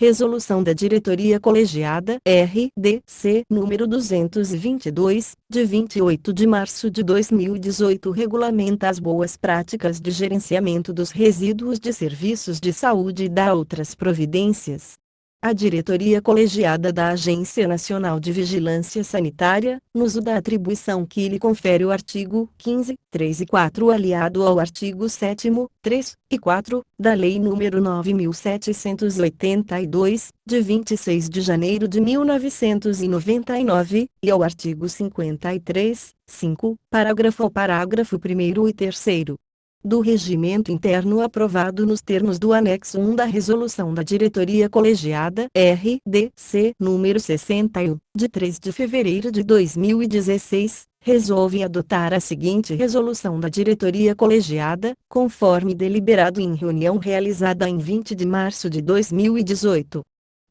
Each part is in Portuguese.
Resolução da Diretoria Colegiada (RDC) número 222, de 28 de março de 2018 regulamenta as boas práticas de gerenciamento dos resíduos de serviços de saúde e dá outras providências. A diretoria colegiada da Agência Nacional de Vigilância Sanitária, no uso da atribuição que lhe confere o artigo 15, 3 e 4 aliado ao artigo 7º, 3 e 4, da Lei nº 9.782, de 26 de janeiro de 1999, e ao artigo 53, 5, parágrafo ao parágrafo 1º e 3º. Do regimento interno aprovado nos termos do anexo 1 da Resolução da Diretoria Colegiada (RDC) número 61, de 3 de fevereiro de 2016, resolve adotar a seguinte resolução da Diretoria Colegiada, conforme deliberado em reunião realizada em 20 de março de 2018.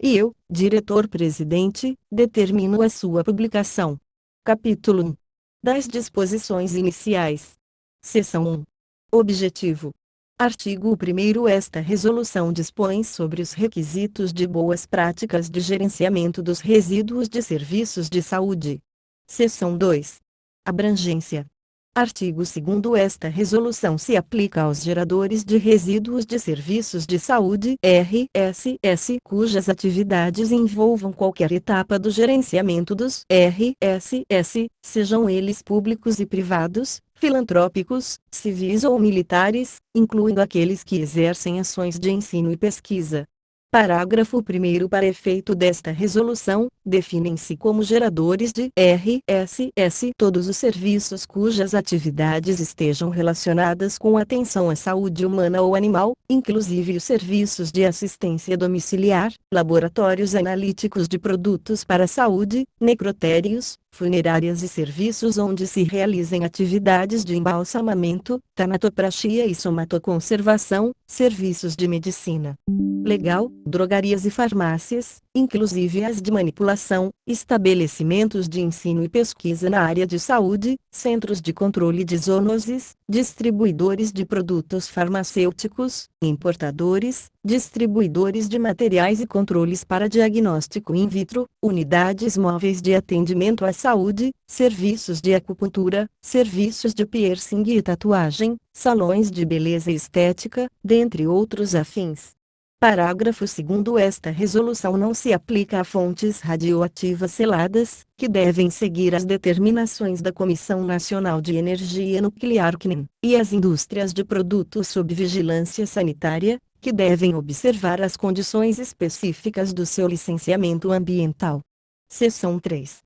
E eu, diretor-presidente, determino a sua publicação. Capítulo 1. Das disposições iniciais. Seção 1. Objetivo. Artigo 1º. Esta resolução dispõe sobre os requisitos de boas práticas de gerenciamento dos resíduos de serviços de saúde. Seção 2. Abrangência. Artigo 2º. Esta resolução se aplica aos geradores de resíduos de serviços de saúde (RSS) cujas atividades envolvam qualquer etapa do gerenciamento dos RSS, sejam eles públicos e privados, filantrópicos, civis ou militares, incluindo aqueles que exercem ações de ensino e pesquisa. Parágrafo 1º. Para efeito desta resolução, definem-se como geradores de RSS todos os serviços cujas atividades estejam relacionadas com atenção à saúde humana ou animal, inclusive os serviços de assistência domiciliar, laboratórios analíticos de produtos para a saúde, necrotérios, funerárias e serviços onde se realizem atividades de embalsamamento, tanatopraxia e somatoconservação, serviços de medicina legal, drogarias e farmácias, inclusive as de manipulação, estabelecimentos de ensino e pesquisa na área de saúde, centros de controle de zoonoses, distribuidores de produtos farmacêuticos, importadores, distribuidores de materiais e controles para diagnóstico in vitro, unidades móveis de atendimento à saúde, serviços de acupuntura, serviços de piercing e tatuagem, salões de beleza e estética, dentre outros afins. Parágrafo 2º. Esta resolução não se aplica a fontes radioativas seladas, que devem seguir as determinações da Comissão Nacional de Energia Nuclear (CNEN), e às indústrias de produtos sob vigilância sanitária, que devem observar as condições específicas do seu licenciamento ambiental. Seção 3.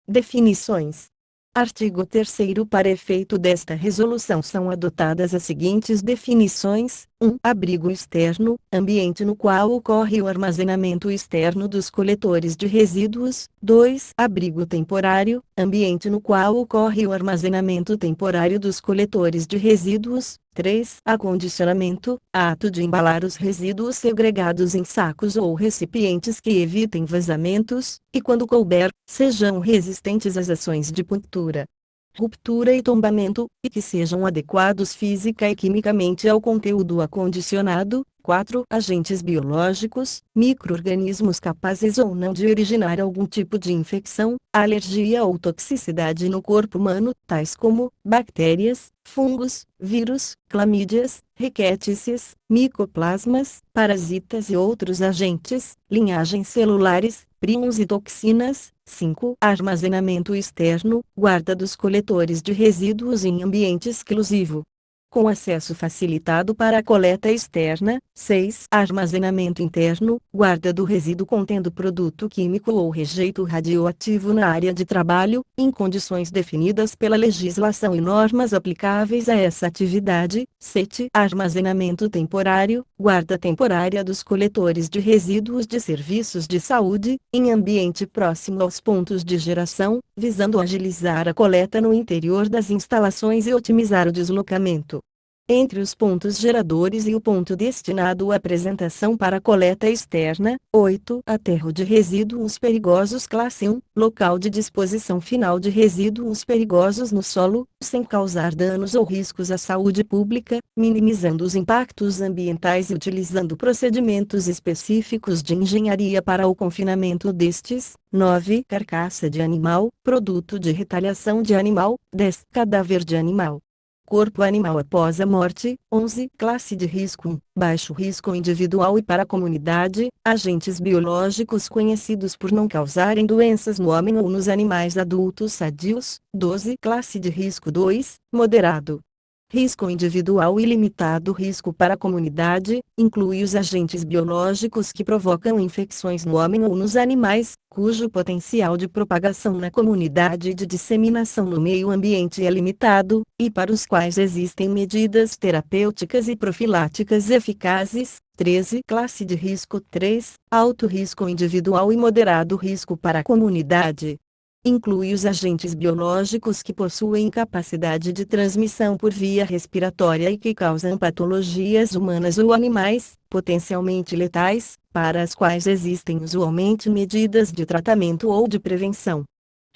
Definições. Artigo 3º. Para efeito desta resolução são adotadas as seguintes definições: 1. Abrigo externo, ambiente no qual ocorre o armazenamento externo dos coletores de resíduos. 2. Abrigo temporário, ambiente no qual ocorre o armazenamento temporário dos coletores de resíduos. 3. Acondicionamento, ato de embalar os resíduos segregados em sacos ou recipientes que evitem vazamentos, e quando couber, sejam resistentes às ações de punctura, ruptura e tombamento, e que sejam adequados física e quimicamente ao conteúdo acondicionado. 4. Agentes biológicos, micro-organismos capazes ou não de originar algum tipo de infecção, alergia ou toxicidade no corpo humano, tais como bactérias, fungos, vírus, clamídias, riquéticas, micoplasmas, parasitas e outros agentes, linhagens celulares, prions e toxinas. 5. Armazenamento externo, guarda dos coletores de resíduos em ambiente exclusivo, com acesso facilitado para a coleta externa. 6. Armazenamento interno, guarda do resíduo contendo produto químico ou rejeito radioativo na área de trabalho, em condições definidas pela legislação e normas aplicáveis a essa atividade. 7. Armazenamento temporário, guarda temporária dos coletores de resíduos de serviços de saúde, em ambiente próximo aos pontos de geração, visando agilizar a coleta no interior das instalações e otimizar o deslocamento. entre os pontos geradores e o ponto destinado à apresentação para coleta externa. 8. Aterro de resíduos perigosos classe 1, local de disposição final de resíduos perigosos no solo, sem causar danos ou riscos à saúde pública, minimizando os impactos ambientais e utilizando procedimentos específicos de engenharia para o confinamento destes. 9. Carcaça de animal, produto de retaliação de animal. 10. Cadáver de animal, corpo animal após a morte. 11. Classe de risco 1, baixo risco individual e para a comunidade, agentes biológicos conhecidos por não causarem doenças no homem ou nos animais adultos sadios. 12. Classe de risco 2, moderado, risco individual ilimitado. Risco para a comunidade, inclui os agentes biológicos que provocam infecções no homem ou nos animais, cujo potencial de propagação na comunidade e de disseminação no meio ambiente é limitado, e para os quais existem medidas terapêuticas e profiláticas eficazes. 13. Classe de risco 3, alto risco individual e moderado risco para a comunidade, inclui os agentes biológicos que possuem capacidade de transmissão por via respiratória e que causam patologias humanas ou animais, potencialmente letais, para as quais existem usualmente medidas de tratamento ou de prevenção.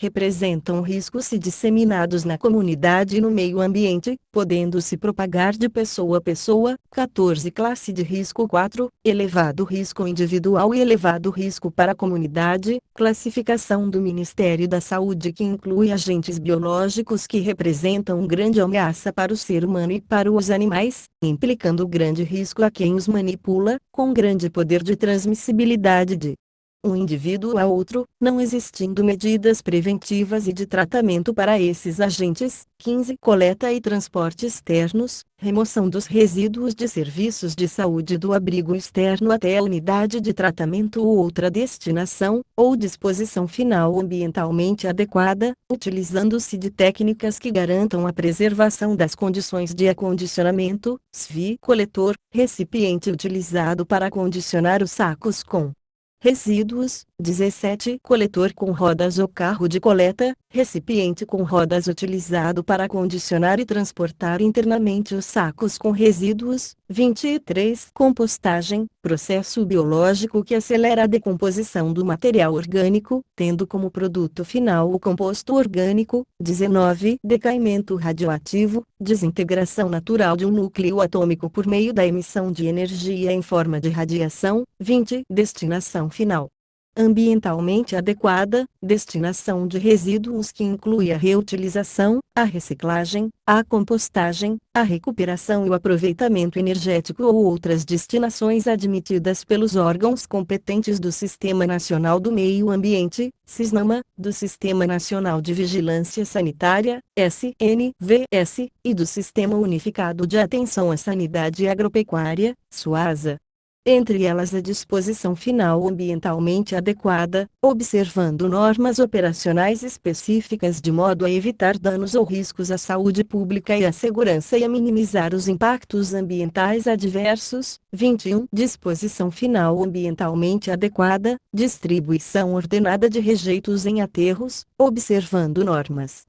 Representam riscos se disseminados na comunidade e no meio ambiente, podendo se propagar de pessoa a pessoa. 14. Classe de risco 4, elevado risco individual e elevado risco para a comunidade, classificação do Ministério da Saúde que inclui agentes biológicos que representam grande ameaça para o ser humano e para os animais, implicando grande risco a quem os manipula, com grande poder de transmissibilidade de um indivíduo a outro, não existindo medidas preventivas e de tratamento para esses agentes. 15. Coleta e transporte externos, remoção dos resíduos de serviços de saúde do abrigo externo até a unidade de tratamento ou outra destinação, ou disposição final ambientalmente adequada, utilizando-se de técnicas que garantam a preservação das condições de acondicionamento. SVI. Coletor, recipiente utilizado para acondicionar os sacos com resíduos. 17. Coletor com rodas ou carro de coleta, recipiente com rodas utilizado para acondicionar e transportar internamente os sacos com resíduos. 23. Compostagem, processo biológico que acelera a decomposição do material orgânico, tendo como produto final o composto orgânico. 19. Decaimento radioativo, desintegração natural de um núcleo atômico por meio da emissão de energia em forma de radiação. 20. Destinação final ambientalmente adequada, destinação de resíduos que inclui a reutilização, a reciclagem, a compostagem, a recuperação e o aproveitamento energético ou outras destinações admitidas pelos órgãos competentes do Sistema Nacional do Meio Ambiente, SISNAMA, do Sistema Nacional de Vigilância Sanitária, SNVS, e do Sistema Unificado de Atenção à Sanidade Agropecuária, SUASA. Entre elas a disposição final ambientalmente adequada, observando normas operacionais específicas de modo a evitar danos ou riscos à saúde pública e à segurança e a minimizar os impactos ambientais adversos. 21. Disposição final ambientalmente adequada, distribuição ordenada de rejeitos em aterros, observando normas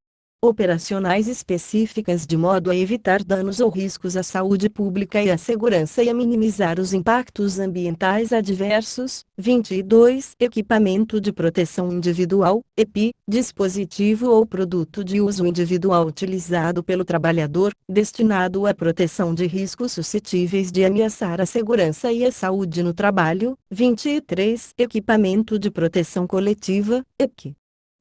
operacionais específicas de modo a evitar danos ou riscos à saúde pública e à segurança e a minimizar os impactos ambientais adversos. 22. Equipamento de proteção individual, EPI, dispositivo ou produto de uso individual utilizado pelo trabalhador, destinado à proteção de riscos suscetíveis de ameaçar a segurança e a saúde no trabalho. 23. Equipamento de proteção coletiva, EPC,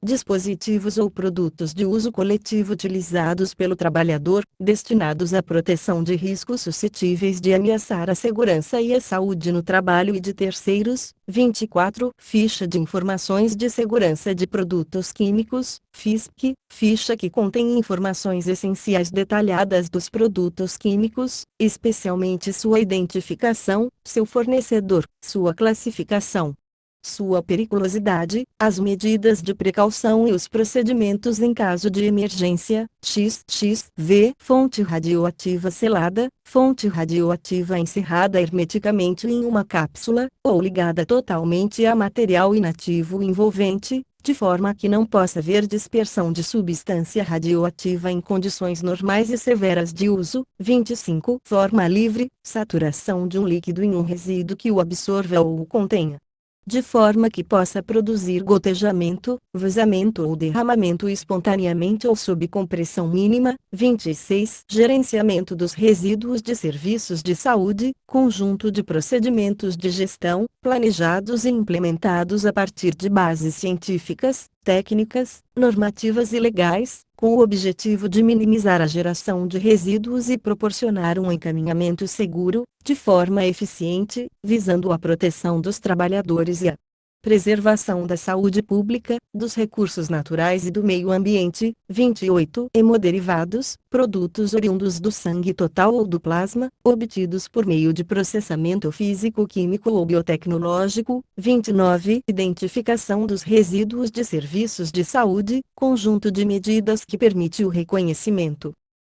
dispositivos ou produtos de uso coletivo utilizados pelo trabalhador, destinados à proteção de riscos suscetíveis de ameaçar a segurança e a saúde no trabalho e de terceiros. 24. Ficha de informações de segurança de produtos químicos, FISP, ficha que contém informações essenciais detalhadas dos produtos químicos, especialmente sua identificação, seu fornecedor, sua classificação, sua periculosidade, as medidas de precaução e os procedimentos em caso de emergência. XXV. Fonte radioativa selada, fonte radioativa encerrada hermeticamente em uma cápsula, ou ligada totalmente a material inativo envolvente. de forma que não possa haver dispersão de substância radioativa em condições normais e severas de uso. 25. Forma livre, saturação de um líquido em um resíduo que o absorva ou o contenha, de forma que possa produzir gotejamento, vazamento ou derramamento espontaneamente ou sob compressão mínima. 26. Gerenciamento dos resíduos de serviços de saúde, conjunto de procedimentos de gestão, planejados e implementados a partir de bases científicas, técnicas, normativas e legais, com o objetivo de minimizar a geração de resíduos e proporcionar um encaminhamento seguro, de forma eficiente, visando a proteção dos trabalhadores e a preservação da saúde pública, dos recursos naturais e do meio ambiente. 28. Hemoderivados, produtos oriundos do sangue total ou do plasma, obtidos por meio de processamento físico-químico ou biotecnológico. 29. Identificação dos resíduos de serviços de saúde, conjunto de medidas que permite o reconhecimento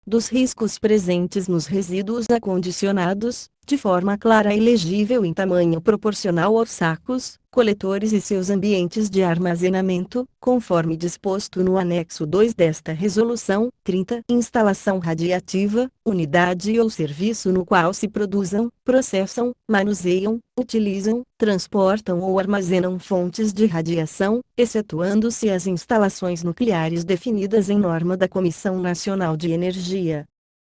dos riscos presentes nos resíduos acondicionados, de forma clara e legível em tamanho proporcional aos sacos, coletores e seus ambientes de armazenamento, conforme disposto no anexo 2 desta resolução. 30. Instalação radiativa, unidade ou serviço no qual se produzam, processam, manuseiam, utilizam, transportam ou armazenam fontes de radiação, excetuando-se as instalações nucleares definidas em norma da Comissão Nacional de Energia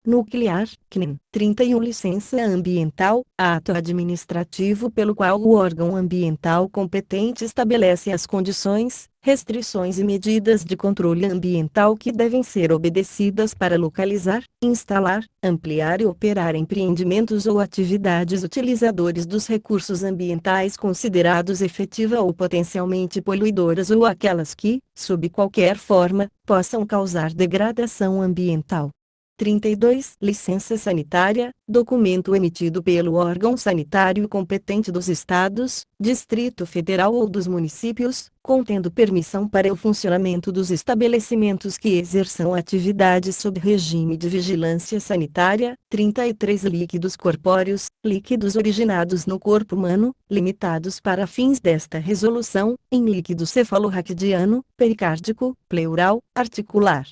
Nuclear, CNEN. 31. Licença ambiental, ato administrativo pelo qual o órgão ambiental competente estabelece as condições, restrições e medidas de controle ambiental que devem ser obedecidas para localizar, instalar, ampliar e operar empreendimentos ou atividades utilizadores dos recursos ambientais considerados efetiva ou potencialmente poluidoras ou aquelas que, sob qualquer forma, possam causar degradação ambiental. 32. Licença sanitária, documento emitido pelo órgão sanitário competente dos Estados, Distrito Federal ou dos municípios, contendo permissão para o funcionamento dos estabelecimentos que exerçam atividades sob regime de vigilância sanitária. 33. Líquidos corpóreos, líquidos originados no corpo humano, limitados para fins desta resolução, em líquido cefalorraquidiano, pericárdico, pleural, articular,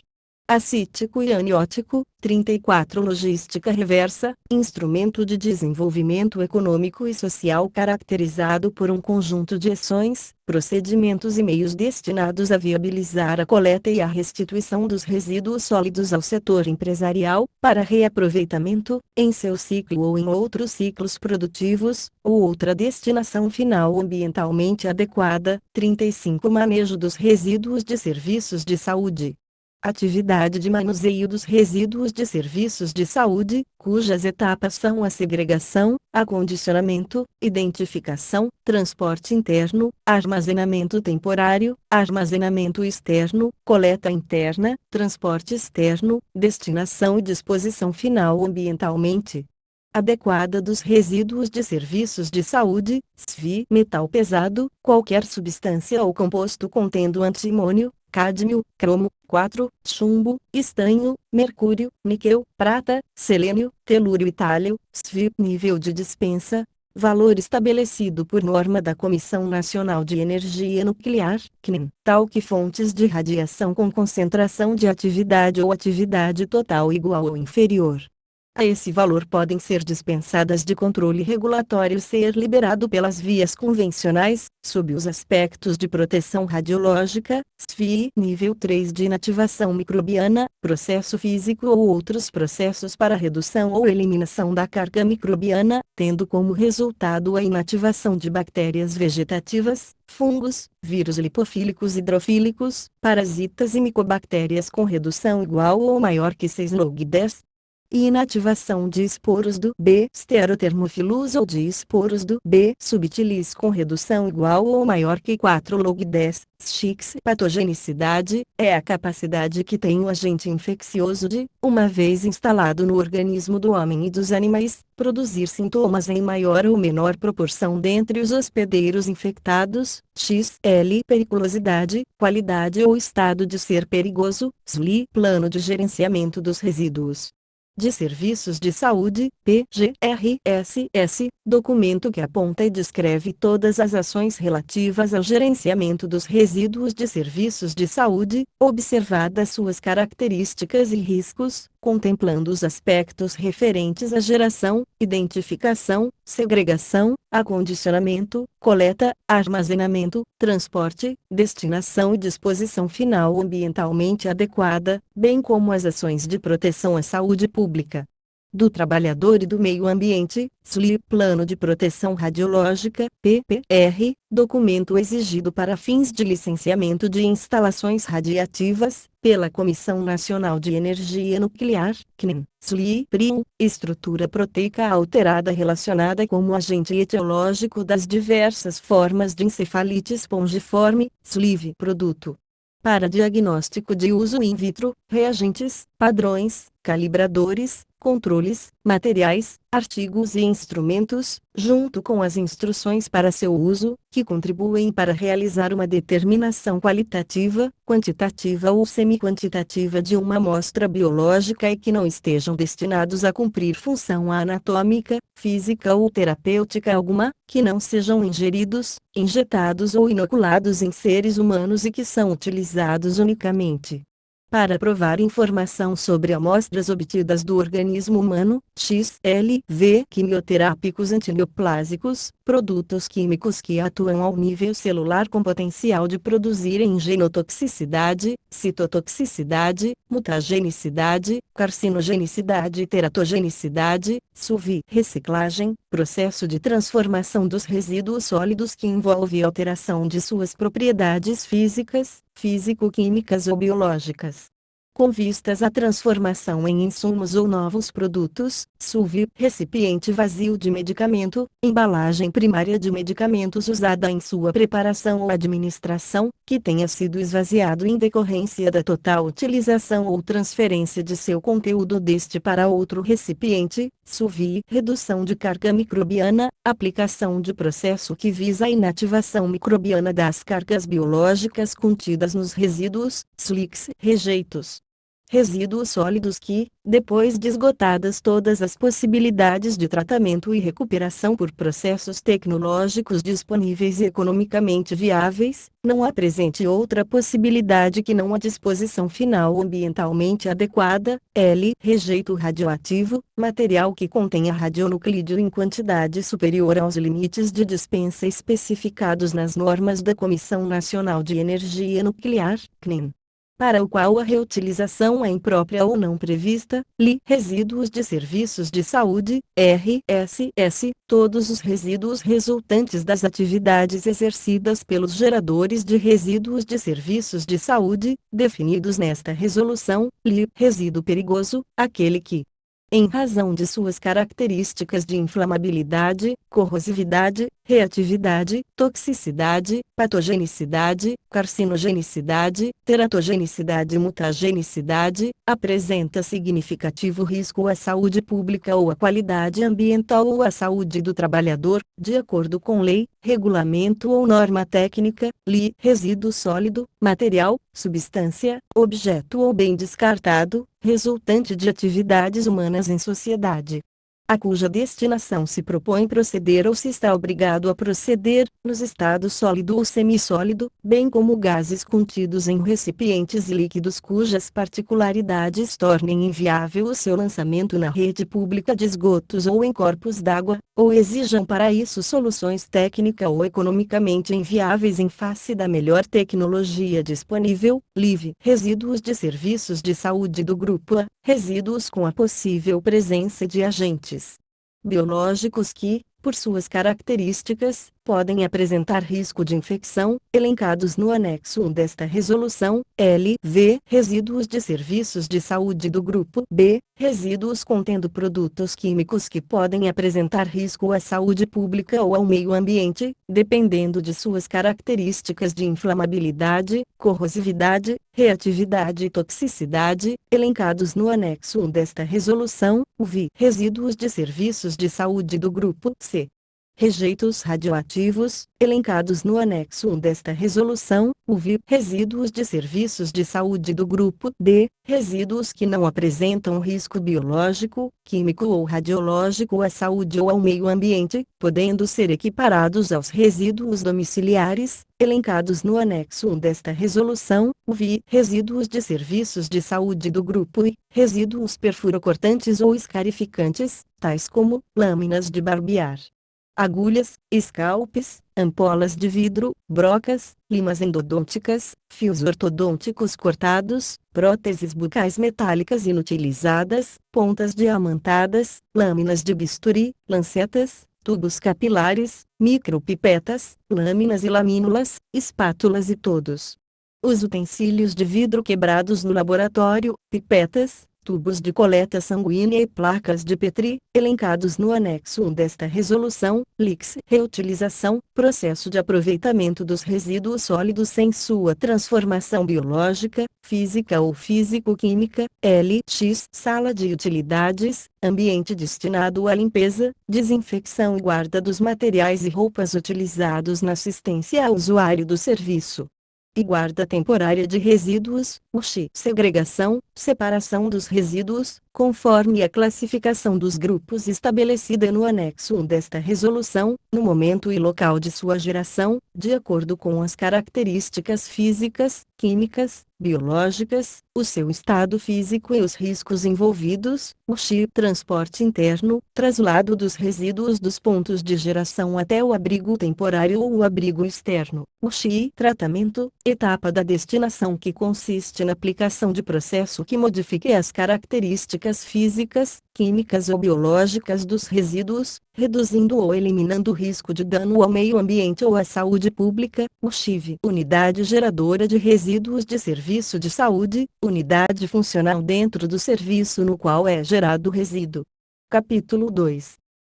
acítico e aniótico. 34. Logística reversa, instrumento de desenvolvimento econômico e social caracterizado por um conjunto de ações, procedimentos e meios destinados a viabilizar a coleta e a restituição dos resíduos sólidos ao setor empresarial, para reaproveitamento, em seu ciclo ou em outros ciclos produtivos, ou outra destinação final ambientalmente adequada. 35. Manejo dos resíduos de serviços de saúde. Atividade de manuseio dos resíduos de serviços de saúde, cujas etapas são a segregação, acondicionamento, identificação, transporte interno, armazenamento temporário, armazenamento externo, coleta interna, transporte externo, destinação e disposição final ambientalmente adequada dos resíduos de serviços de saúde, SFI. Metal pesado, qualquer substância ou composto contendo antimônio, cádmio, cromo, 4, chumbo, estanho, mercúrio, níquel, prata, selênio, telúrio e tálio. SFI. Nível de dispensa, valor estabelecido por norma da Comissão Nacional de Energia Nuclear, CNEN, tal que fontes de radiação com concentração de atividade ou atividade total igual ou inferior a esse valor podem ser dispensadas de controle regulatório, ser liberado pelas vias convencionais, sob os aspectos de proteção radiológica, SFI. Nível 3 de inativação microbiana, processo físico ou outros processos para redução ou eliminação da carga microbiana, tendo como resultado a inativação de bactérias vegetativas, fungos, vírus lipofílicos hidrofílicos, parasitas e micobactérias com redução igual ou maior que 6 log 10. E inativação de esporos do B. Stereotermófilos ou de esporos do B. subtilis com redução igual ou maior que 4 log 10. SCHICS. Patogenicidade é a capacidade que tem o agente infeccioso de, uma vez instalado no organismo do homem e dos animais, produzir sintomas em maior ou menor proporção dentre os hospedeiros infectados. XL. Periculosidade, qualidade ou estado de ser perigoso. SLI. Plano de gerenciamento dos resíduos. de Serviços de Saúde, PGRSS, documento que aponta e descreve todas as ações relativas ao gerenciamento dos resíduos de serviços de saúde, observadas suas características e riscos, contemplando os aspectos referentes à geração, identificação, segregação, acondicionamento, coleta, armazenamento, transporte, destinação e disposição final ambientalmente adequada, bem como as ações de proteção à saúde pública do trabalhador e do meio ambiente, SLI Plano de Proteção Radiológica, PPR, documento exigido para fins de licenciamento de instalações radiativas, pela Comissão Nacional de Energia Nuclear, CNEN, SLI PRIM, estrutura proteica alterada relacionada como agente etiológico das diversas formas de encefalite espongiforme, SLIV produto. Para diagnóstico de uso in vitro, reagentes, padrões, calibradores, controles, materiais, artigos e instrumentos, junto com as instruções para seu uso, que contribuem para realizar uma determinação qualitativa, quantitativa ou semi-quantitativa de uma amostra biológica e que não estejam destinados a cumprir função anatômica, física ou terapêutica alguma, que não sejam ingeridos, injetados ou inoculados em seres humanos e que são utilizados unicamente para provar informação sobre amostras obtidas do organismo humano, XLV quimioterápicos antineoplásicos, produtos químicos que atuam ao nível celular com potencial de produzirem genotoxicidade, citotoxicidade, mutagenicidade, carcinogenicidade e teratogenicidade, SUV, reciclagem, processo de transformação dos resíduos sólidos que envolve alteração de suas propriedades físicas, físico-químicas ou biológicas, com vistas à transformação em insumos ou novos produtos, SUV, recipiente vazio de medicamento, embalagem primária de medicamentos usada em sua preparação ou administração, que tenha sido esvaziado em decorrência da total utilização ou transferência de seu conteúdo deste para outro recipiente, SUV, redução de carga microbiana, aplicação de processo que visa a inativação microbiana das cargas biológicas contidas nos resíduos, SLICs, rejeitos. Resíduos sólidos que, depois de esgotadas todas as possibilidades de tratamento e recuperação por processos tecnológicos disponíveis e economicamente viáveis, não apresente outra possibilidade que não a disposição final ambientalmente adequada, L. Rejeito radioativo, material que contenha radionuclídeo em quantidade superior aos limites de dispensa especificados nas normas da Comissão Nacional de Energia Nuclear, CNEN, para o qual a reutilização é imprópria ou não prevista, LI. Resíduos de serviços de saúde, RSS, todos os resíduos resultantes das atividades exercidas pelos geradores de resíduos de serviços de saúde, definidos nesta resolução, LI. Resíduo perigoso, aquele que, em razão de suas características de inflamabilidade, corrosividade, reatividade, toxicidade, patogenicidade, carcinogenicidade, teratogenicidade e mutagenicidade, apresenta significativo risco à saúde pública ou à qualidade ambiental ou à saúde do trabalhador, de acordo com lei, regulamento ou norma técnica, LI. Resíduo sólido, material, substância, objeto ou bem descartado, resultante de atividades humanas em sociedade, a cuja destinação se propõe proceder ou se está obrigado a proceder, nos estados sólido ou semissólido, bem como gases contidos em recipientes líquidos cujas particularidades tornem inviável o seu lançamento na rede pública de esgotos ou em corpos d'água, ou exijam para isso soluções técnica ou economicamente inviáveis em face da melhor tecnologia disponível, LIV. Resíduos de serviços de saúde do grupo A, resíduos com a possível presença de agentes biológicos que, por suas características, podem apresentar risco de infecção, elencados no anexo 1 desta resolução, LV. Resíduos de serviços de saúde do grupo B, resíduos contendo produtos químicos que podem apresentar risco à saúde pública ou ao meio ambiente, dependendo de suas características de inflamabilidade, corrosividade, reatividade e toxicidade, elencados no anexo 1 desta resolução, UV. Resíduos de serviços de saúde do grupo C, Rejeitos radioativos, elencados no anexo 1 desta resolução, UV, resíduos de serviços de saúde do grupo D, resíduos que não apresentam risco biológico, químico ou radiológico à saúde ou ao meio ambiente, podendo ser equiparados aos resíduos domiciliares, elencados no anexo 1 desta resolução, UV, resíduos de serviços de saúde do grupo I, resíduos perfurocortantes ou escarificantes, tais como lâminas de barbear, agulhas, scalpes, ampolas de vidro, brocas, limas endodônticas, fios ortodônticos cortados, próteses bucais metálicas inutilizadas, pontas diamantadas, lâminas de bisturi, lancetas, tubos capilares, micropipetas, lâminas e lamínulas, espátulas e todos os utensílios de vidro quebrados no laboratório, pipetas, tubos de coleta sanguínea e placas de Petri, elencados no anexo 1 desta resolução, LIX, reutilização, processo de aproveitamento dos resíduos sólidos sem sua transformação biológica, física ou físico-química, LX, sala de utilidades, ambiente destinado à limpeza, desinfecção e guarda dos materiais e roupas utilizados na assistência ao usuário do serviço e guarda temporária de resíduos, UXI. Segregação, separação dos resíduos, conforme a classificação dos grupos estabelecida no anexo 1 desta resolução, no momento e local de sua geração, de acordo com as características físicas, químicas, biológicas, o seu estado físico e os riscos envolvidos, UXI. Transporte interno, traslado dos resíduos dos pontos de geração até o abrigo temporário ou o abrigo externo, UXI. Tratamento, etapa da destinação que consiste na aplicação de processo que modifique as características físicas, químicas ou biológicas dos resíduos, reduzindo ou eliminando o risco de dano ao meio ambiente ou à saúde pública, UXIV. Unidade geradora de resíduos de serviço de saúde, unidade funcional dentro do serviço no qual é gerado o resíduo. Capítulo 2.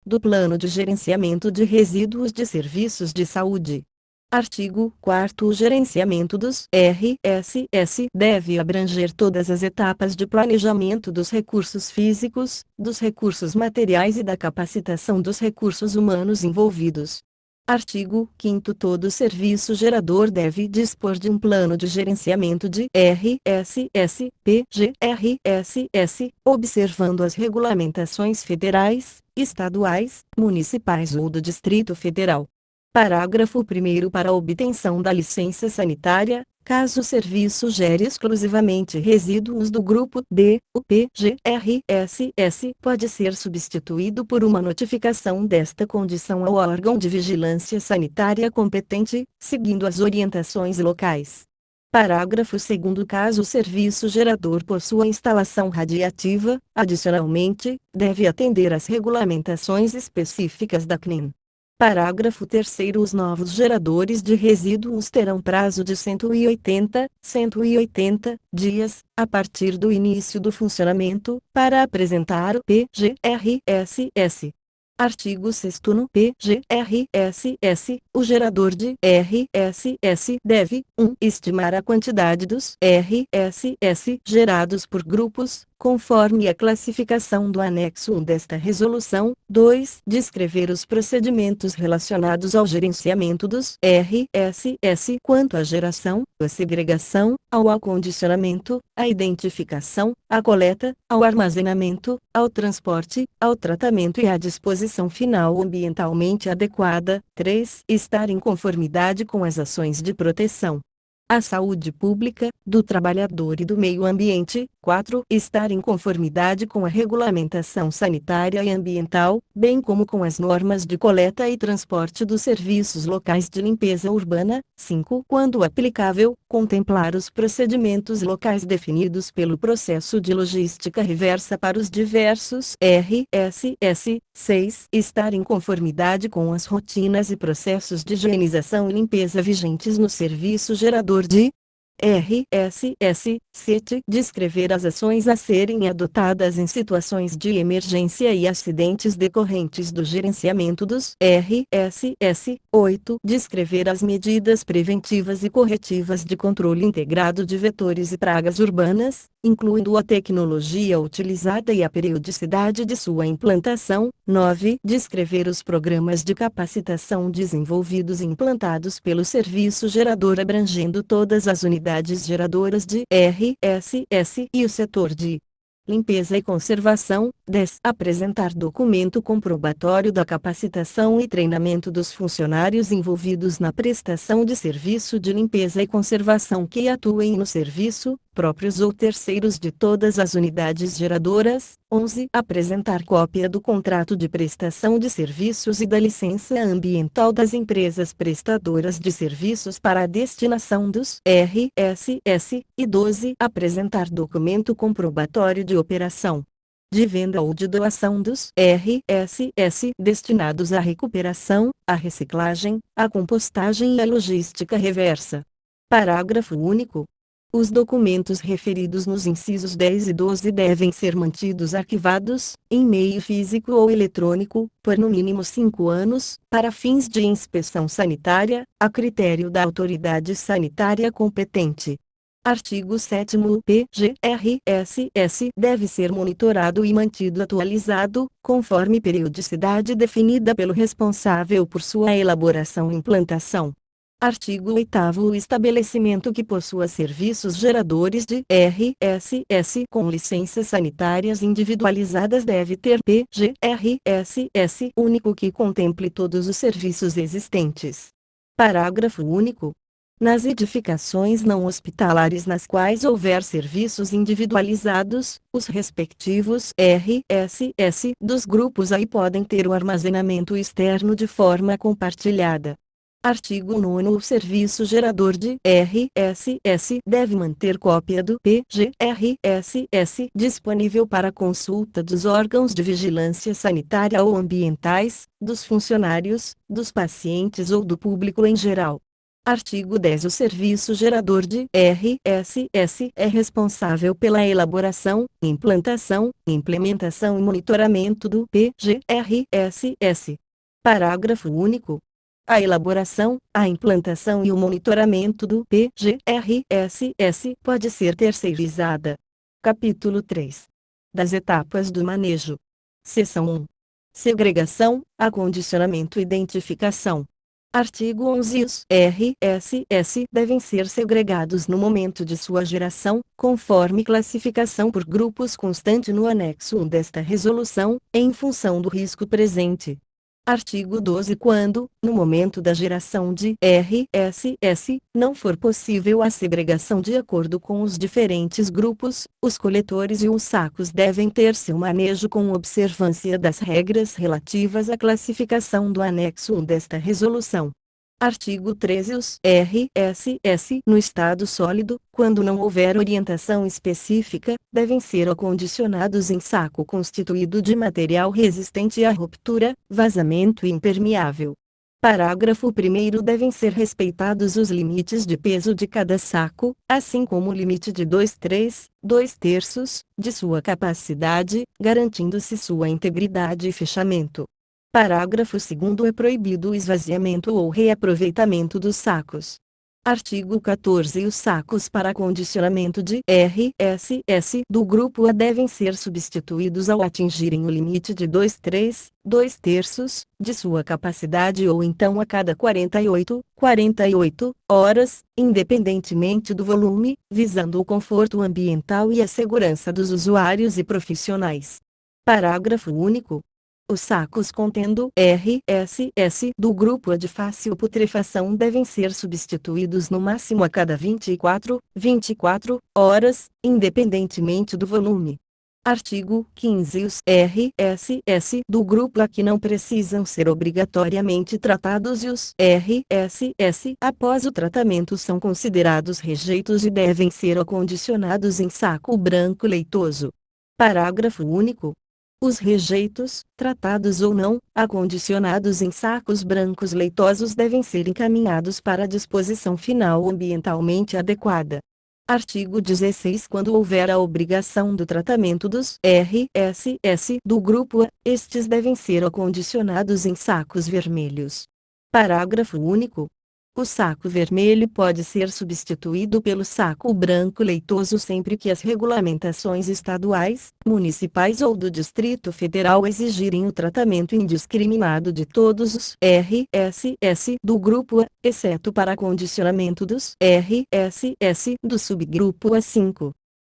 Do Plano de Gerenciamento de Resíduos de Serviços de Saúde. Artigo 4º. O gerenciamento dos RSS deve abranger todas as etapas de planejamento dos recursos físicos, dos recursos materiais e da capacitação dos recursos humanos envolvidos. Artigo 5º. Todo serviço gerador deve dispor de um plano de gerenciamento de RSS, PGRSS, observando as regulamentações federais, estaduais, municipais ou do Distrito Federal. Parágrafo 1º. Para a obtenção da licença sanitária, caso o serviço gere exclusivamente resíduos do grupo D, o PGRSS pode ser substituído por uma notificação desta condição ao órgão de vigilância sanitária competente, seguindo as orientações locais. Parágrafo 2º. Caso o serviço gerador possua instalação radiativa, adicionalmente, deve atender às regulamentações específicas da CNIM. Parágrafo 3º. Os novos geradores de resíduos terão prazo de 180 dias, a partir do início do funcionamento, para apresentar o PGRSS. Artigo 6º. No PGRSS, o gerador de RSS deve 1. Estimar a quantidade dos RSS gerados por grupos, conforme a classificação do anexo 1 desta resolução. 2. Descrever os procedimentos relacionados ao gerenciamento dos RSS quanto à geração, à segregação, ao acondicionamento, à identificação, à coleta, ao armazenamento, ao transporte, ao tratamento e à disposição final ambientalmente adequada. 3. Estar em conformidade com as ações de proteção à saúde pública, do trabalhador e do meio ambiente. 4. Estar em conformidade com a regulamentação sanitária e ambiental, bem como com as normas de coleta e transporte dos serviços locais de limpeza urbana. 5. Quando aplicável, contemplar os procedimentos locais definidos pelo processo de logística reversa para os diversos RSS. 6. Estar em conformidade com as rotinas e processos de higienização e limpeza vigentes no serviço gerador de RSS 7. Descrever as ações a serem adotadas em situações de emergência e acidentes decorrentes do gerenciamento dos RSS 8. Descrever as medidas preventivas e corretivas de controle integrado de vetores e pragas urbanas, incluindo a tecnologia utilizada e a periodicidade de sua implantação. 9. Descrever os programas de capacitação desenvolvidos e implantados pelo serviço gerador abrangendo todas as unidades geradoras de RSS e o setor de limpeza e conservação. 10. Apresentar documento comprobatório da capacitação e treinamento dos funcionários envolvidos na prestação de serviço de limpeza e conservação que atuem no serviço, próprios ou terceiros de todas as unidades geradoras. 11. Apresentar cópia do contrato de prestação de serviços e da licença ambiental das empresas prestadoras de serviços para a destinação dos RSS. E 12. Apresentar documento comprobatório de operação, de venda ou de doação dos RSS destinados à recuperação, à reciclagem, à compostagem e à logística reversa. Parágrafo único. Os documentos referidos nos incisos 10 e 12 devem ser mantidos arquivados, em meio físico ou eletrônico, por no mínimo 5 anos, para fins de inspeção sanitária, a critério da autoridade sanitária competente. Artigo 7º. O PGRSS deve ser monitorado e mantido atualizado, conforme periodicidade definida pelo responsável por sua elaboração e implantação. Artigo 8º. O estabelecimento que possua serviços geradores de RSS com licenças sanitárias individualizadas deve ter PGRSS único que contemple todos os serviços existentes. Parágrafo único. Nas edificações não hospitalares nas quais houver serviços individualizados, os respectivos RSS dos grupos A podem ter o armazenamento externo de forma compartilhada. Artigo 9º. O serviço gerador de RSS deve manter cópia do PGRSS disponível para consulta dos órgãos de vigilância sanitária ou ambientais, dos funcionários, dos pacientes ou do público em geral. Artigo 10. O serviço gerador de RSS é responsável pela elaboração, implantação, implementação e monitoramento do PGRSS. Parágrafo único. A elaboração, a implantação e o monitoramento do PGRSS pode ser terceirizada. Capítulo 3. Das etapas do manejo. Seção 1. Segregação, acondicionamento e identificação. Artigo 11. Os RSS devem ser segregados no momento de sua geração, conforme classificação por grupos constante no anexo 1 desta resolução, em função do risco presente. Artigo 12. Quando, no momento da geração de RSS, não for possível a segregação de acordo com os diferentes grupos, os coletores e os sacos devem ter seu manejo com observância das regras relativas à classificação do anexo 1 desta resolução. Artigo 13. Os RSS no estado sólido, quando não houver orientação específica, devem ser acondicionados em saco constituído de material resistente à ruptura, vazamento e impermeável. Parágrafo 1º. Devem ser respeitados os limites de peso de cada saco, assim como o limite de 2/3 de sua capacidade, garantindo-se sua integridade e fechamento. Parágrafo 2º. É proibido o esvaziamento ou reaproveitamento dos sacos. Artigo 14. Os sacos para acondicionamento de RSS do grupo A devem ser substituídos ao atingirem o limite de 2/3 de sua capacidade ou então a cada 48 horas, independentemente do volume, visando o conforto ambiental e a segurança dos usuários e profissionais. Parágrafo único. Os sacos contendo RSS do grupo A de fácil putrefação devem ser substituídos no máximo a cada 24 horas, independentemente do volume. Artigo 15. Os RSS do grupo A que não precisam ser obrigatoriamente tratados e os RSS após o tratamento são considerados rejeitos e devem ser acondicionados em saco branco leitoso. Parágrafo único. Os rejeitos, tratados ou não, acondicionados em sacos brancos leitosos devem ser encaminhados para a disposição final ambientalmente adequada. Artigo 16. Quando houver a obrigação do tratamento dos RSS do grupo A, estes devem ser acondicionados em sacos vermelhos. Parágrafo único. O saco vermelho pode ser substituído pelo saco branco leitoso sempre que as regulamentações estaduais, municipais ou do Distrito Federal exigirem o tratamento indiscriminado de todos os RSS do grupo A, exceto para acondicionamento dos RSS do subgrupo A5.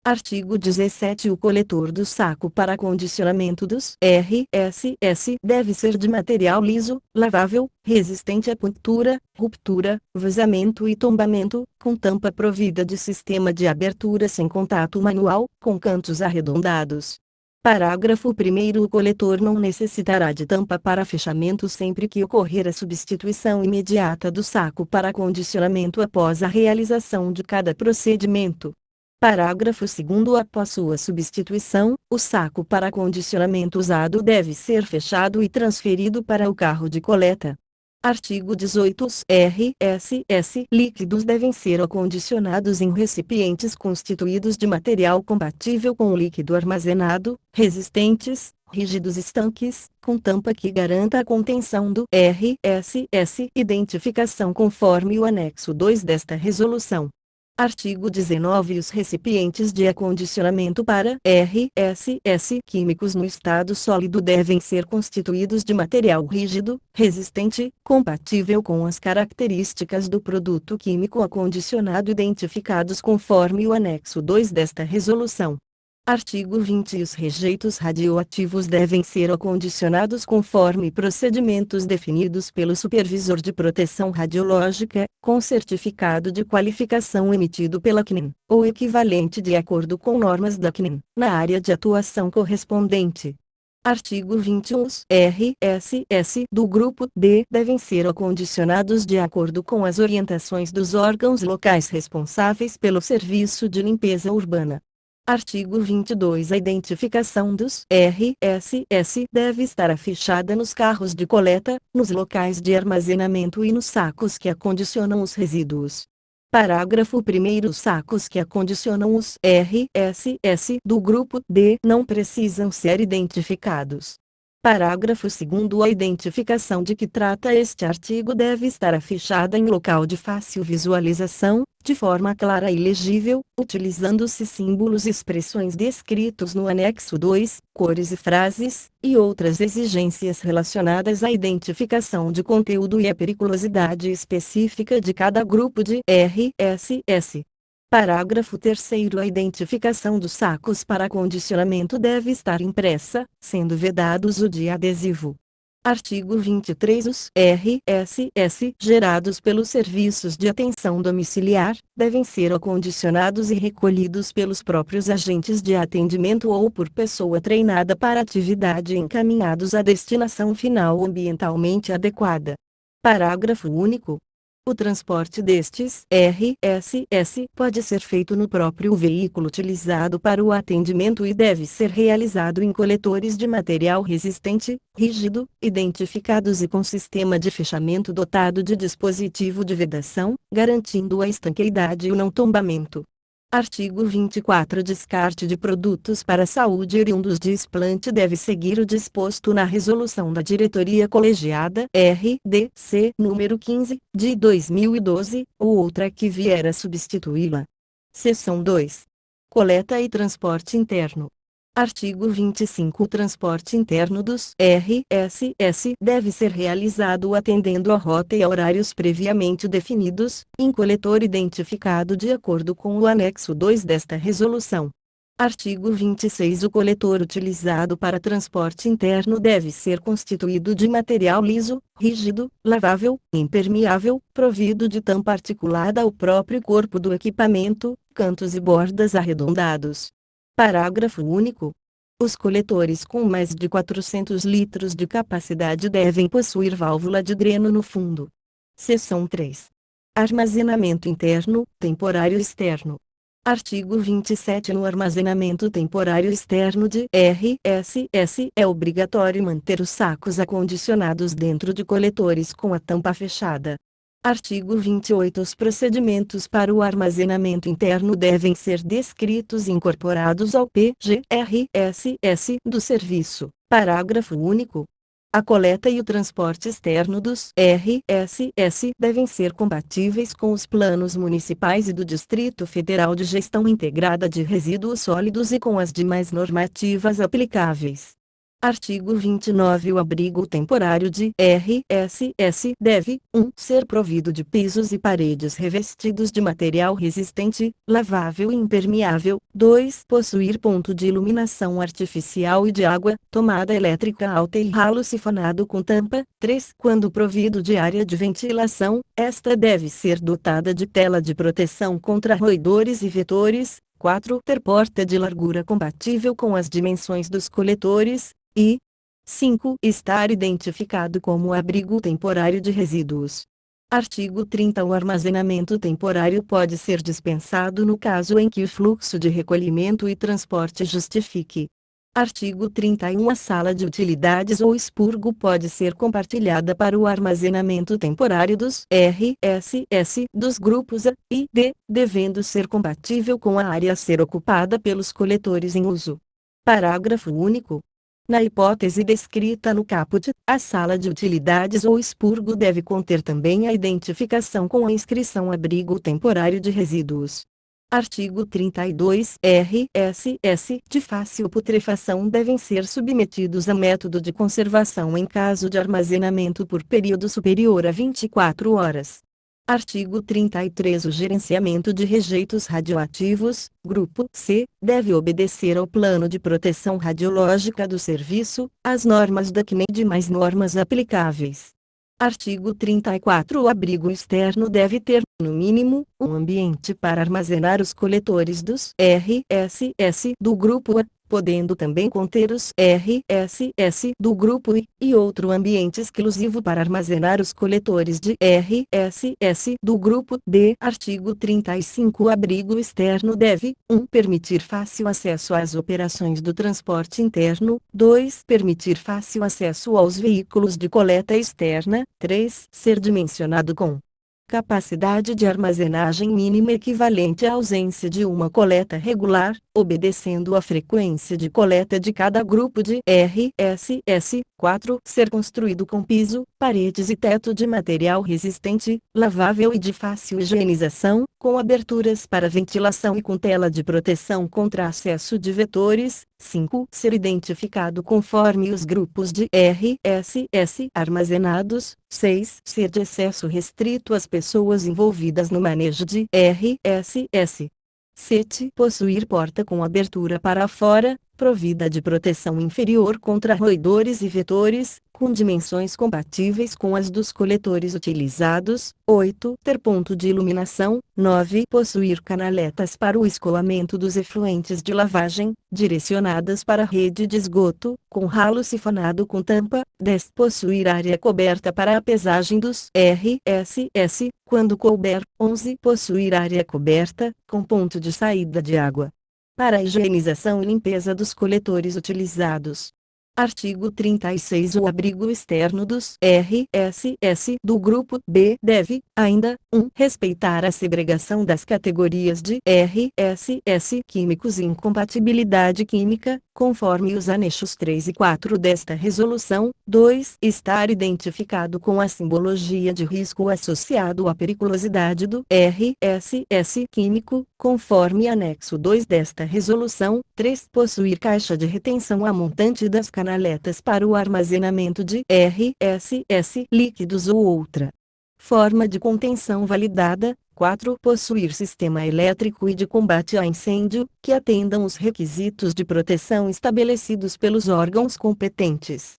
Artigo 17. O coletor do saco para acondicionamento dos RSS deve ser de material liso, lavável, resistente a punctura, ruptura, vazamento e tombamento, com tampa provida de sistema de abertura sem contato manual, com cantos arredondados. Parágrafo 1º. O coletor não necessitará de tampa para fechamento sempre que ocorrer a substituição imediata do saco para acondicionamento após a realização de cada procedimento. Parágrafo 2º. Após sua substituição, o saco para acondicionamento usado deve ser fechado e transferido para o carro de coleta. Artigo 18. Os RSS líquidos devem ser acondicionados em recipientes constituídos de material compatível com o líquido armazenado, resistentes, rígidos estanques, com tampa que garanta a contenção do RSS. Identificação conforme o anexo 2 desta resolução. Artigo 19. Os recipientes de acondicionamento para RSS químicos no estado sólido devem ser constituídos de material rígido, resistente, compatível com as características do produto químico acondicionado identificados conforme o anexo 2 desta resolução. Artigo 20. Os rejeitos radioativos devem ser acondicionados conforme procedimentos definidos pelo Supervisor de Proteção Radiológica, com certificado de qualificação emitido pela CNEM, ou equivalente de acordo com normas da CNEM, na área de atuação correspondente. Artigo 21. Os RSS do grupo D devem ser acondicionados de acordo com as orientações dos órgãos locais responsáveis pelo serviço de limpeza urbana. Artigo 22. A identificação dos RSS deve estar afichada nos carros de coleta, nos locais de armazenamento e nos sacos que acondicionam os resíduos. Parágrafo 1º. Os sacos que acondicionam os RSS do grupo D não precisam ser identificados. Parágrafo 2º. A identificação de que trata este artigo deve estar afichada em local de fácil visualização, de forma clara e legível, utilizando-se símbolos e expressões descritos no anexo 2, cores e frases, e outras exigências relacionadas à identificação de conteúdo e à periculosidade específica de cada grupo de RSS. Parágrafo 3º. A identificação dos sacos para acondicionamento deve estar impressa, sendo vedado o uso de adesivo. Artigo 23. Os RSS gerados pelos serviços de atenção domiciliar devem ser acondicionados e recolhidos pelos próprios agentes de atendimento ou por pessoa treinada para a atividade e encaminhados à destinação final ambientalmente adequada. Parágrafo único. O transporte destes RSS pode ser feito no próprio veículo utilizado para o atendimento e deve ser realizado em coletores de material resistente, rígido, identificados e com sistema de fechamento dotado de dispositivo de vedação, garantindo a estanqueidade e o não tombamento. Artigo 24. Descarte de produtos para a saúde oriundos de explante deve seguir o disposto na Resolução da Diretoria Colegiada RDC número 15, de 2012, ou outra que vier a substituí-la. Seção 2. Coleta e transporte interno. Artigo 25. O transporte interno dos RSS deve ser realizado atendendo a rota e a horários previamente definidos, em coletor identificado de acordo com o anexo 2 desta resolução. Artigo 26. O coletor utilizado para transporte interno deve ser constituído de material liso, rígido, lavável, impermeável, provido de tampa articulada ao próprio corpo do equipamento, cantos e bordas arredondados. Parágrafo único. Os coletores com mais de 400 litros de capacidade devem possuir válvula de dreno no fundo. Seção 3. Armazenamento interno, temporário externo. Artigo 27. No armazenamento temporário externo de RSS é obrigatório manter os sacos acondicionados dentro de coletores com a tampa fechada. Artigo 28. Os procedimentos para o armazenamento interno devem ser descritos e incorporados ao PGRSS do serviço. Parágrafo único. A coleta e o transporte externo dos RSS devem ser compatíveis com os planos municipais e do Distrito Federal de Gestão Integrada de Resíduos Sólidos e com as demais normativas aplicáveis. Artigo 29. O abrigo temporário de RSS deve: 1. Ser provido de pisos e paredes revestidos de material resistente, lavável e impermeável. 2. Possuir ponto de iluminação artificial e de água, tomada elétrica alta e ralo sifonado com tampa. 3. Quando provido de área de ventilação, esta deve ser dotada de tela de proteção contra roedores e vetores. 4. Ter porta de largura compatível com as dimensões dos coletores. E 5. Estar identificado como abrigo temporário de resíduos. Artigo 30. O armazenamento temporário pode ser dispensado no caso em que o fluxo de recolhimento e transporte justifique. Artigo 31. A sala de utilidades ou expurgo pode ser compartilhada para o armazenamento temporário dos RSS dos grupos A e D, devendo ser compatível com a área a ser ocupada pelos coletores em uso. Parágrafo único. Na hipótese descrita no caput, a sala de utilidades ou expurgo deve conter também a identificação com a inscrição abrigo temporário de resíduos. Artigo 32. RSS de fácil putrefação devem ser submetidos a método de conservação em caso de armazenamento por período superior a 24 horas. Artigo 33. O gerenciamento de rejeitos radioativos, grupo C, deve obedecer ao plano de proteção radiológica do serviço, às normas da CNE e demais normas aplicáveis. Artigo 34. O abrigo externo deve ter, no mínimo, um ambiente para armazenar os coletores dos RSS do grupo A, podendo também conter os RSS do grupo I, e outro ambiente exclusivo para armazenar os coletores de RSS do grupo D. Artigo 35. O abrigo externo deve: 1. Permitir fácil acesso às operações do transporte interno. 2. Permitir fácil acesso aos veículos de coleta externa. 3. Ser dimensionado com capacidade de armazenagem mínima equivalente à ausência de uma coleta regular, obedecendo à frequência de coleta de cada grupo de RSS. 4. Ser construído com piso, paredes e teto de material resistente, lavável e de fácil higienização, com aberturas para ventilação e com tela de proteção contra acesso de vetores. 5. Ser identificado conforme os grupos de RSS armazenados. 6. Ser de acesso restrito às pessoas envolvidas no manejo de RSS. 7. Possuir porta com abertura para fora, provida de proteção inferior contra roedores e vetores, com dimensões compatíveis com as dos coletores utilizados. 8. Ter ponto de iluminação. 9. Possuir canaletas para o escoamento dos efluentes de lavagem, direcionadas para a rede de esgoto, com ralo sifonado com tampa. 10. Possuir área coberta para a pesagem dos RSS, quando couber. 11. Possuir área coberta, com ponto de saída de água, para a higienização e limpeza dos coletores utilizados. Artigo 36. O abrigo externo dos RSS do grupo B deve, ainda, 1. Respeitar a segregação das categorias de RSS químicos e incompatibilidade química, conforme os anexos 3 e 4 desta resolução. 2. Estar identificado com a simbologia de risco associado à periculosidade do RSS químico, conforme anexo 2 desta resolução. 3. Possuir caixa de retenção a montante das canaletas para o armazenamento de RSS líquidos ou outra forma de contenção validada. 4. Possuir sistema elétrico e de combate a incêndio, que atendam os requisitos de proteção estabelecidos pelos órgãos competentes.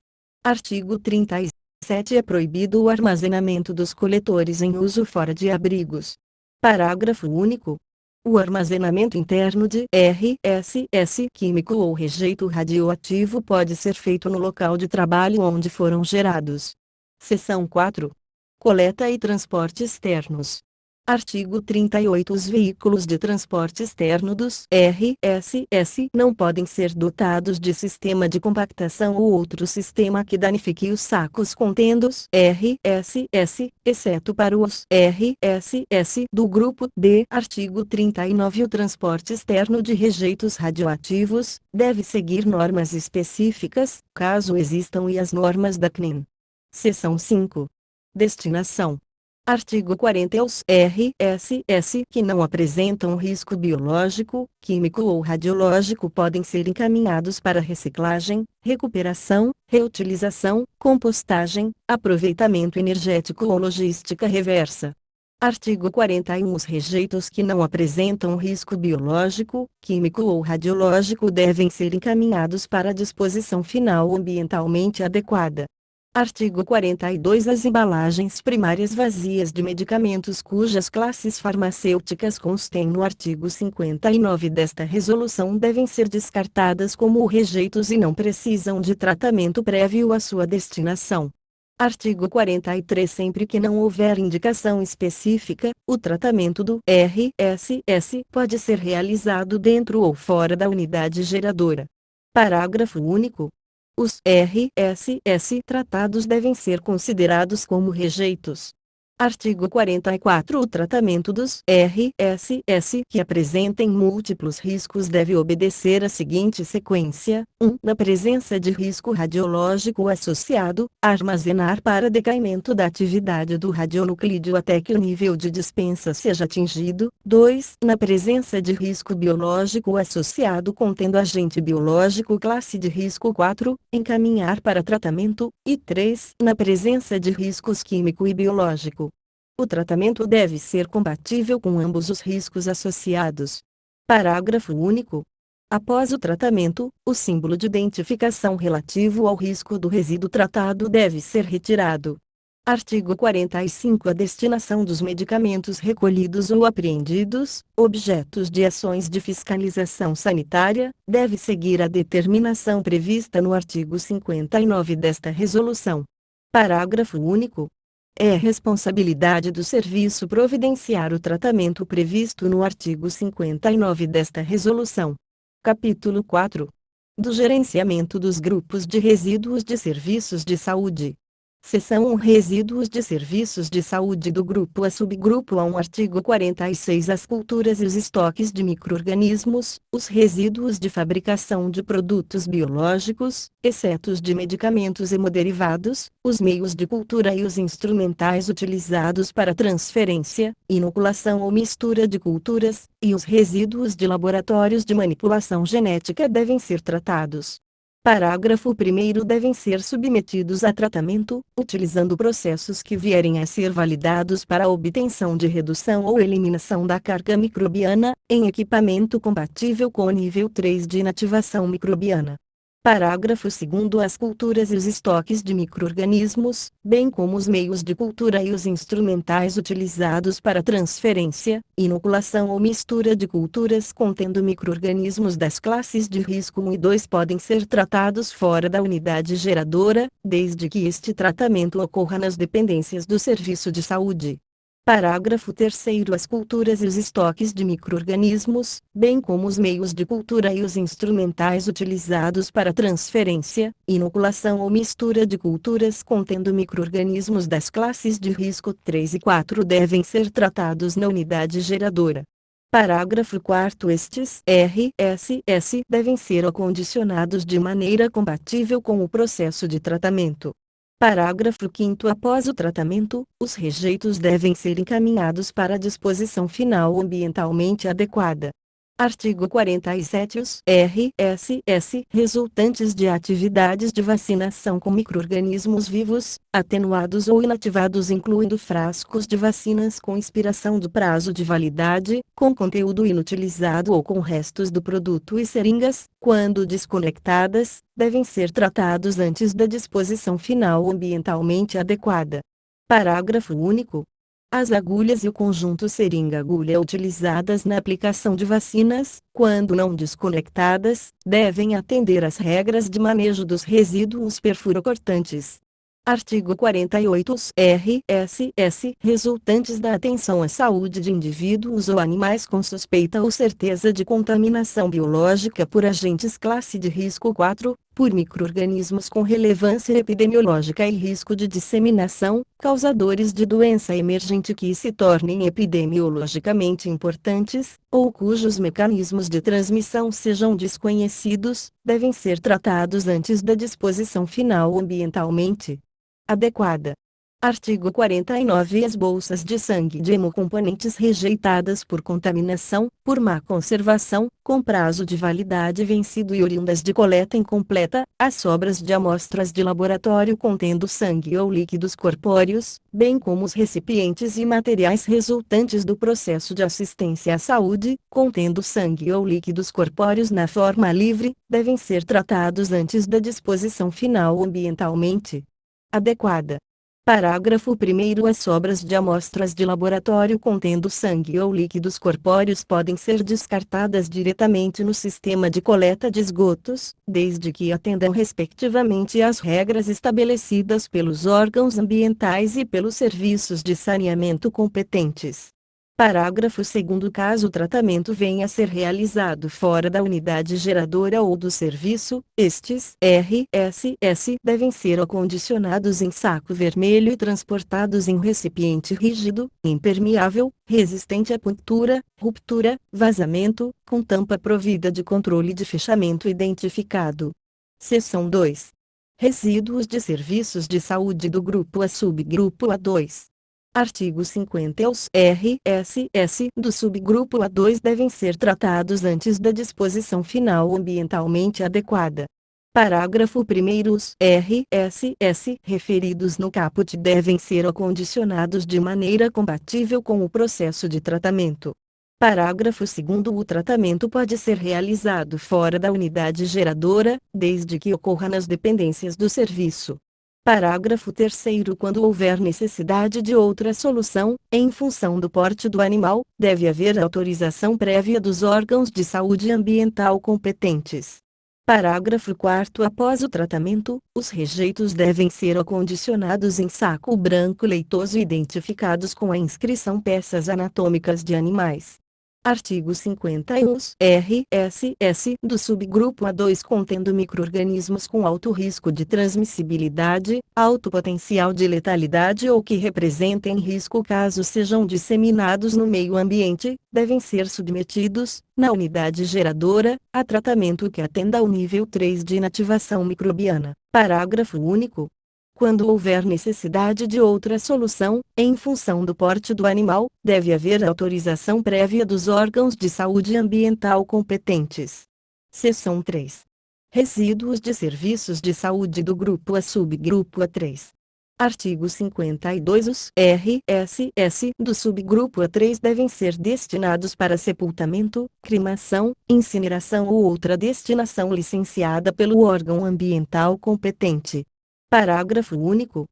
Artigo 37. É proibido o armazenamento dos coletores em uso fora de abrigos. Parágrafo único. O armazenamento interno de RSS químico ou rejeito radioativo pode ser feito no local de trabalho onde foram gerados. Seção 4. Coleta e transporte externos. Artigo 38. Os veículos de transporte externo dos RSS não podem ser dotados de sistema de compactação ou outro sistema que danifique os sacos contendo os RSS, exceto para os RSS do grupo D. Artigo 39. O transporte externo de rejeitos radioativos deve seguir normas específicas, caso existam, e as normas da CNEN. Seção 5. Destinação. Artigo 40. Os RSS que não apresentam risco biológico, químico ou radiológico podem ser encaminhados para reciclagem, recuperação, reutilização, compostagem, aproveitamento energético ou logística reversa. Artigo 41. Os rejeitos que não apresentam risco biológico, químico ou radiológico devem ser encaminhados para a disposição final ambientalmente adequada. Artigo 42. As embalagens primárias vazias de medicamentos cujas classes farmacêuticas constem no artigo 59 desta resolução devem ser descartadas como rejeitos e não precisam de tratamento prévio à sua destinação. Artigo 43. Sempre que não houver indicação específica, o tratamento do RSS pode ser realizado dentro ou fora da unidade geradora. Parágrafo único. Os RSS tratados devem ser considerados como rejeitos. Artigo 44. O tratamento dos RSS que apresentem múltiplos riscos deve obedecer à seguinte sequência: 1. Na presença de risco radiológico associado, armazenar para decaimento da atividade do radionuclídeo até que o nível de dispensa seja atingido. 2. Na presença de risco biológico associado contendo agente biológico classe de risco 4, encaminhar para tratamento. E 3. Na presença de riscos químico e biológico. O tratamento deve ser compatível com ambos os riscos associados. Parágrafo único. Após o tratamento, o símbolo de identificação relativo ao risco do resíduo tratado deve ser retirado. Artigo 45. A destinação dos medicamentos recolhidos ou apreendidos, objetos de ações de fiscalização sanitária, deve seguir a determinação prevista no artigo 59 desta resolução. Parágrafo único. É responsabilidade do serviço providenciar o tratamento previsto no artigo 59 desta resolução. Capítulo 4. Do gerenciamento dos grupos de resíduos de serviços de saúde. Seção 1. Resíduos de serviços de saúde do grupo A. Subgrupo A1. Artigo 46. As culturas e os estoques de micro-organismos, os resíduos de fabricação de produtos biológicos, exceto os de medicamentos hemoderivados, os meios de cultura e os instrumentais utilizados para transferência, inoculação ou mistura de culturas, e os resíduos de laboratórios de manipulação genética devem ser tratados. Parágrafo 1º. Devem ser submetidos a tratamento, utilizando processos que vierem a ser validados para a obtenção de redução ou eliminação da carga microbiana, em equipamento compatível com o nível 3 de inativação microbiana. Parágrafo 2º. As culturas e os estoques de micro-organismos, bem como os meios de cultura e os instrumentais utilizados para transferência, inoculação ou mistura de culturas contendo micro-organismos das classes de risco 1 e 2 podem ser tratados fora da unidade geradora, desde que este tratamento ocorra nas dependências do serviço de saúde. Parágrafo 3º. As culturas e os estoques de micro-organismos, bem como os meios de cultura e os instrumentais utilizados para transferência, inoculação ou mistura de culturas contendo micro-organismos das classes de risco 3 e 4 devem ser tratados na unidade geradora. Parágrafo 4º. Estes RSS devem ser acondicionados de maneira compatível com o processo de tratamento. Parágrafo 5º. Após o tratamento, os rejeitos devem ser encaminhados para a disposição final ambientalmente adequada. Artigo 47. Os RSS resultantes de atividades de vacinação com micro-organismos vivos, atenuados ou inativados incluindo frascos de vacinas com expiração do prazo de validade, com conteúdo inutilizado ou com restos do produto e seringas, quando desconectadas, devem ser tratados antes da disposição final ambientalmente adequada. Parágrafo único. As agulhas e o conjunto seringa-agulha utilizadas na aplicação de vacinas, quando não desconectadas, devem atender às regras de manejo dos resíduos perfurocortantes. Artigo 48. Os RSS resultantes da atenção à saúde de indivíduos ou animais com suspeita ou certeza de contaminação biológica por agentes classe de risco 4, por micro-organismos com relevância epidemiológica e risco de disseminação, causadores de doença emergente que se tornem epidemiologicamente importantes, ou cujos mecanismos de transmissão sejam desconhecidos, devem ser tratados antes da disposição final ambientalmente adequada. Artigo 49. As bolsas de sangue de hemocomponentes rejeitadas por contaminação, por má conservação, com prazo de validade vencido e oriundas de coleta incompleta, as sobras de amostras de laboratório contendo sangue ou líquidos corpóreos, bem como os recipientes e materiais resultantes do processo de assistência à saúde, contendo sangue ou líquidos corpóreos na forma livre, devem ser tratados antes da disposição final ambientalmente adequada. Parágrafo 1º. As sobras de amostras de laboratório contendo sangue ou líquidos corpóreos podem ser descartadas diretamente no sistema de coleta de esgotos, desde que atendam respectivamente às regras estabelecidas pelos órgãos ambientais e pelos serviços de saneamento competentes. Parágrafo 2º. Caso o tratamento venha a ser realizado fora da unidade geradora ou do serviço, estes RSS devem ser acondicionados em saco vermelho e transportados em recipiente rígido, impermeável, resistente à punctura, ruptura, vazamento, com tampa provida de controle de fechamento identificado. Seção 2. Resíduos de serviços de saúde do grupo A subgrupo A2. Artigo 50. Os RSS do subgrupo A2 devem ser tratados antes da disposição final ambientalmente adequada. Parágrafo 1º. Os RSS referidos no caput devem ser acondicionados de maneira compatível com o processo de tratamento. Parágrafo 2º. O tratamento pode ser realizado fora da unidade geradora, desde que ocorra nas dependências do serviço. Parágrafo 3º. Quando houver necessidade de outra solução, em função do porte do animal, deve haver autorização prévia dos órgãos de saúde ambiental competentes. Parágrafo 4º. Após o tratamento, os rejeitos devem ser acondicionados em saco branco leitoso e identificados com a inscrição peças anatômicas de animais. Artigo 51. Os RSS do subgrupo A2 contendo micro-organismos com alto risco de transmissibilidade, alto potencial de letalidade ou que representem risco caso sejam disseminados no meio ambiente, devem ser submetidos, na unidade geradora, a tratamento que atenda ao nível 3 de inativação microbiana. Parágrafo único. Quando houver necessidade de outra solução, em função do porte do animal, deve haver autorização prévia dos órgãos de saúde ambiental competentes. Seção 3. Resíduos de serviços de saúde do grupo A subgrupo A3. Artigo 52. Os RSS do subgrupo A3 devem ser destinados para sepultamento, cremação, incineração ou outra destinação licenciada pelo órgão ambiental competente. Parágrafo único.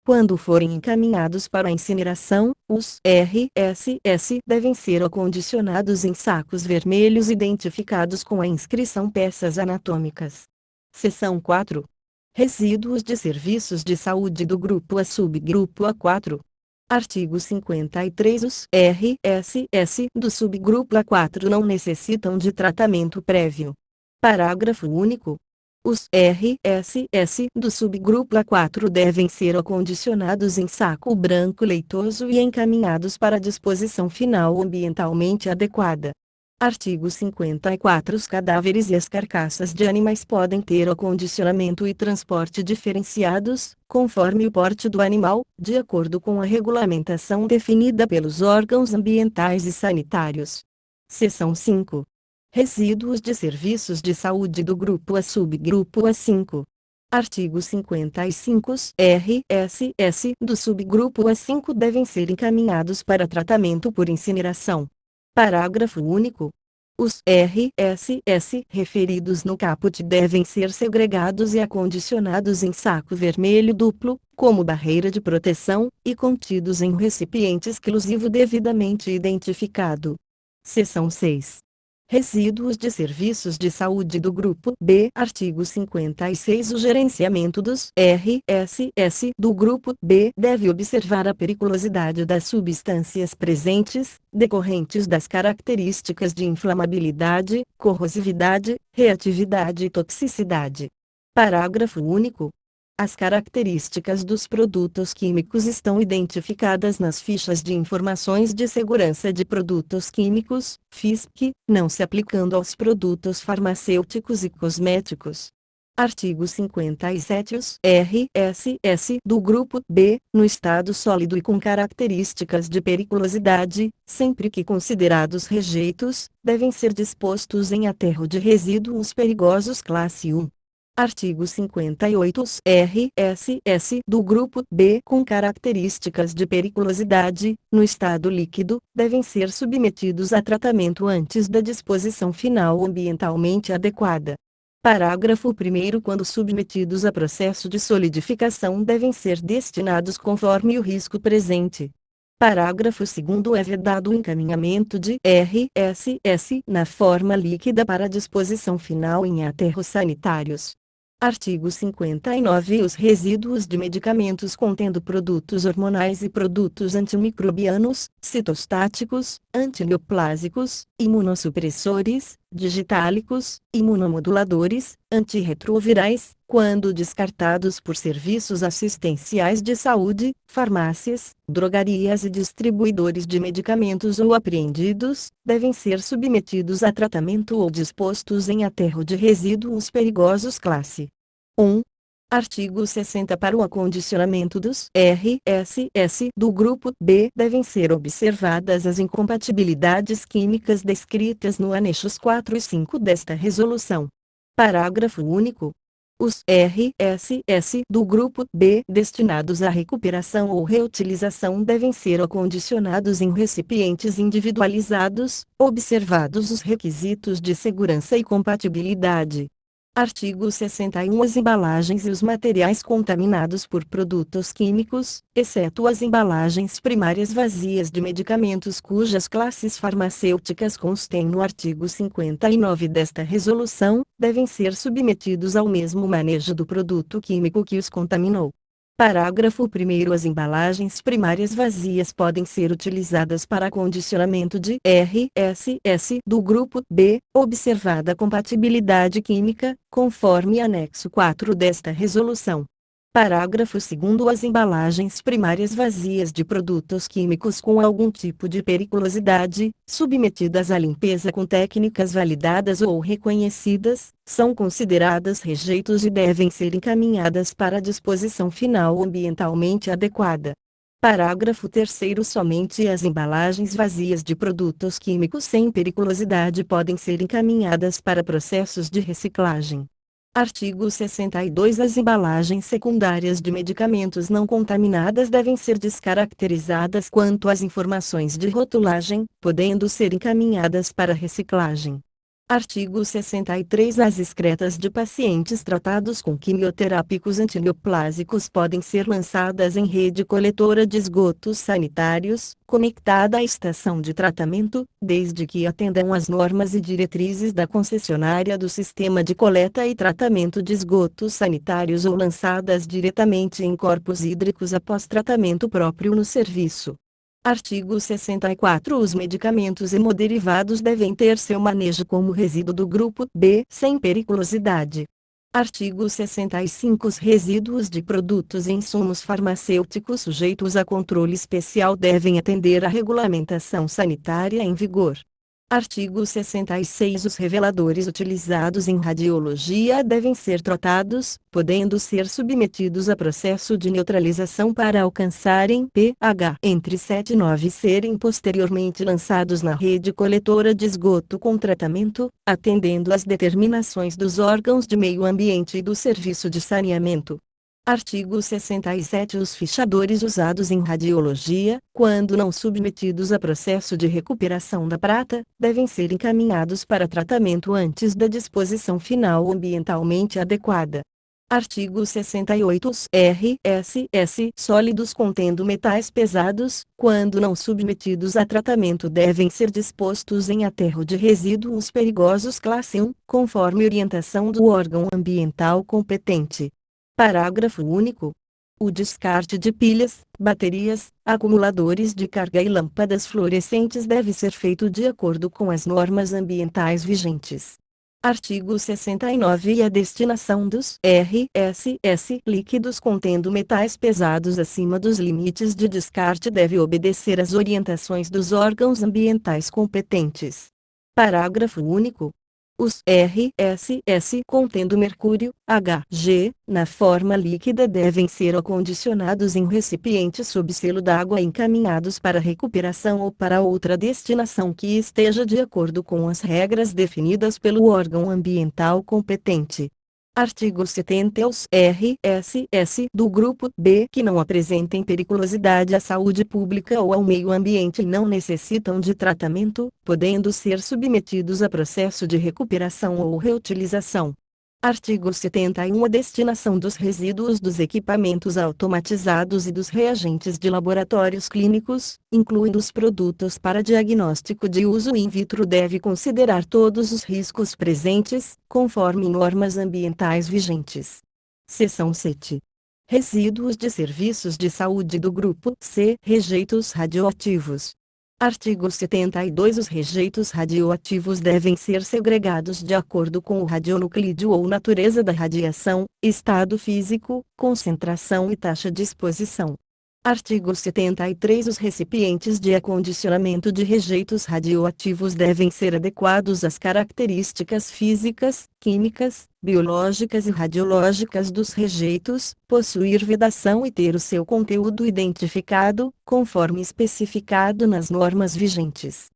Quando forem encaminhados para a incineração, os RSS devem ser acondicionados em sacos vermelhos identificados com a inscrição peças anatômicas. Seção 4. Resíduos de serviços de saúde do grupo A subgrupo A4. Artigo 53. Os RSS do subgrupo A4 não necessitam de tratamento prévio. Parágrafo único. Os RSS do subgrupo A4 devem ser acondicionados em saco branco leitoso e encaminhados para a disposição final ambientalmente adequada. Artigo 54. Os cadáveres e as carcaças de animais podem ter acondicionamento e transporte diferenciados, conforme o porte do animal, de acordo com a regulamentação definida pelos órgãos ambientais e sanitários. Seção 5. Resíduos de serviços de saúde do grupo A subgrupo A5. Artigo 55. Os RSS do subgrupo A5 devem ser encaminhados para tratamento por incineração. Parágrafo único. Os RSS referidos no caput devem ser segregados e acondicionados em saco vermelho duplo, como barreira de proteção, e contidos em recipiente exclusivo devidamente identificado. Seção 6. Resíduos de serviços de saúde do Grupo B. Artigo 56. O gerenciamento dos RSS do Grupo B deve observar a periculosidade das substâncias presentes, decorrentes das características de inflamabilidade, corrosividade, reatividade e toxicidade. Parágrafo único. As características dos produtos químicos estão identificadas nas fichas de informações de segurança de produtos químicos, FISP, não se aplicando aos produtos farmacêuticos e cosméticos. Artigo 57. Os RSS do Grupo B, no estado sólido e com características de periculosidade, sempre que considerados rejeitos, devem ser dispostos em aterro de resíduos perigosos classe 1. Artigo 58. Os RSS do Grupo B com características de periculosidade, no estado líquido, devem ser submetidos a tratamento antes da disposição final ambientalmente adequada. Parágrafo 1º. Quando submetidos a processo de solidificação devem ser destinados conforme o risco presente. Parágrafo 2º. É vedado o encaminhamento de RSS na forma líquida para disposição final em aterros sanitários. Artigo 59. Os resíduos de medicamentos contendo produtos hormonais e produtos antimicrobianos, citostáticos, antineoplásicos, imunossupressores, digitálicos, imunomoduladores, antirretrovirais, quando descartados por serviços assistenciais de saúde, farmácias, drogarias e distribuidores de medicamentos ou apreendidos, devem ser submetidos a tratamento ou dispostos em aterro de resíduos perigosos classe 1. Artigo 60. Para o acondicionamento dos RSS do Grupo B devem ser observadas as incompatibilidades químicas descritas no anexos 4 e 5 desta resolução. Parágrafo único. Os RSS do Grupo B destinados à recuperação ou reutilização devem ser acondicionados em recipientes individualizados, observados os requisitos de segurança e compatibilidade. Artigo 61. As embalagens e os materiais contaminados por produtos químicos, exceto as embalagens primárias vazias de medicamentos cujas classes farmacêuticas constem no artigo 59 desta resolução, devem ser submetidos ao mesmo manejo do produto químico que os contaminou. Parágrafo 1º. As embalagens primárias vazias podem ser utilizadas para acondicionamento de RSS do Grupo B, observada a compatibilidade química, conforme anexo 4 desta resolução. Parágrafo 2º. As embalagens primárias vazias de produtos químicos com algum tipo de periculosidade, submetidas à limpeza com técnicas validadas ou reconhecidas, são consideradas rejeitos e devem ser encaminhadas para a disposição final ambientalmente adequada. Parágrafo 3º. Somente as embalagens vazias de produtos químicos sem periculosidade podem ser encaminhadas para processos de reciclagem. Artigo 62. As embalagens secundárias de medicamentos não contaminadas devem ser descaracterizadas quanto às informações de rotulagem, podendo ser encaminhadas para reciclagem. Artigo 63. As excretas de pacientes tratados com quimioterápicos antineoplásicos podem ser lançadas em rede coletora de esgotos sanitários, conectada à estação de tratamento, desde que atendam às normas e diretrizes da concessionária do sistema de coleta e tratamento de esgotos sanitários ou lançadas diretamente em corpos hídricos após tratamento próprio no serviço. Artigo 64. Os medicamentos hemoderivados devem ter seu manejo como resíduo do Grupo B sem periculosidade. Artigo 65. Os resíduos de produtos e insumos farmacêuticos sujeitos a controle especial devem atender à regulamentação sanitária em vigor. Artigo 66. Os reveladores utilizados em radiologia devem ser trocados, podendo ser submetidos a processo de neutralização para alcançarem pH entre 7 e 9 e serem posteriormente lançados na rede coletora de esgoto com tratamento, atendendo às determinações dos órgãos de meio ambiente e do serviço de saneamento. Artigo 67. Os fichadores usados em radiologia, quando não submetidos a processo de recuperação da prata, devem ser encaminhados para tratamento antes da disposição final ambientalmente adequada. Artigo 68. Os RSS sólidos contendo metais pesados, quando não submetidos a tratamento, devem ser dispostos em aterro de resíduos perigosos classe 1, conforme orientação do órgão ambiental competente. Parágrafo único. O descarte de pilhas, baterias, acumuladores de carga e lâmpadas fluorescentes deve ser feito de acordo com as normas ambientais vigentes. Artigo 69. E a destinação dos RSS líquidos contendo metais pesados acima dos limites de descarte deve obedecer às orientações dos órgãos ambientais competentes. Parágrafo único. Os RSS contendo mercúrio, Hg, na forma líquida devem ser acondicionados em recipiente sob selo d'água e encaminhados para recuperação ou para outra destinação que esteja de acordo com as regras definidas pelo órgão ambiental competente. Artigo 70. Os RSS do grupo B que não apresentem periculosidade à saúde pública ou ao meio ambiente e não necessitam de tratamento, podendo ser submetidos a processo de recuperação ou reutilização. Artigo 71. A destinação dos resíduos dos equipamentos automatizados e dos reagentes de laboratórios clínicos, incluindo os produtos para diagnóstico de uso in vitro, deve considerar todos os riscos presentes, conforme normas ambientais vigentes. Seção 7. Resíduos de serviços de saúde do grupo C. Rejeitos radioativos. Artigo 72. Os rejeitos radioativos devem ser segregados de acordo com o radionuclídeo ou natureza da radiação, estado físico, concentração e taxa de exposição. Artigo 73. Os recipientes de acondicionamento de rejeitos radioativos devem ser adequados às características físicas, químicas, biológicas e radiológicas dos rejeitos, possuir vedação e ter o seu conteúdo identificado, conforme especificado nas normas vigentes.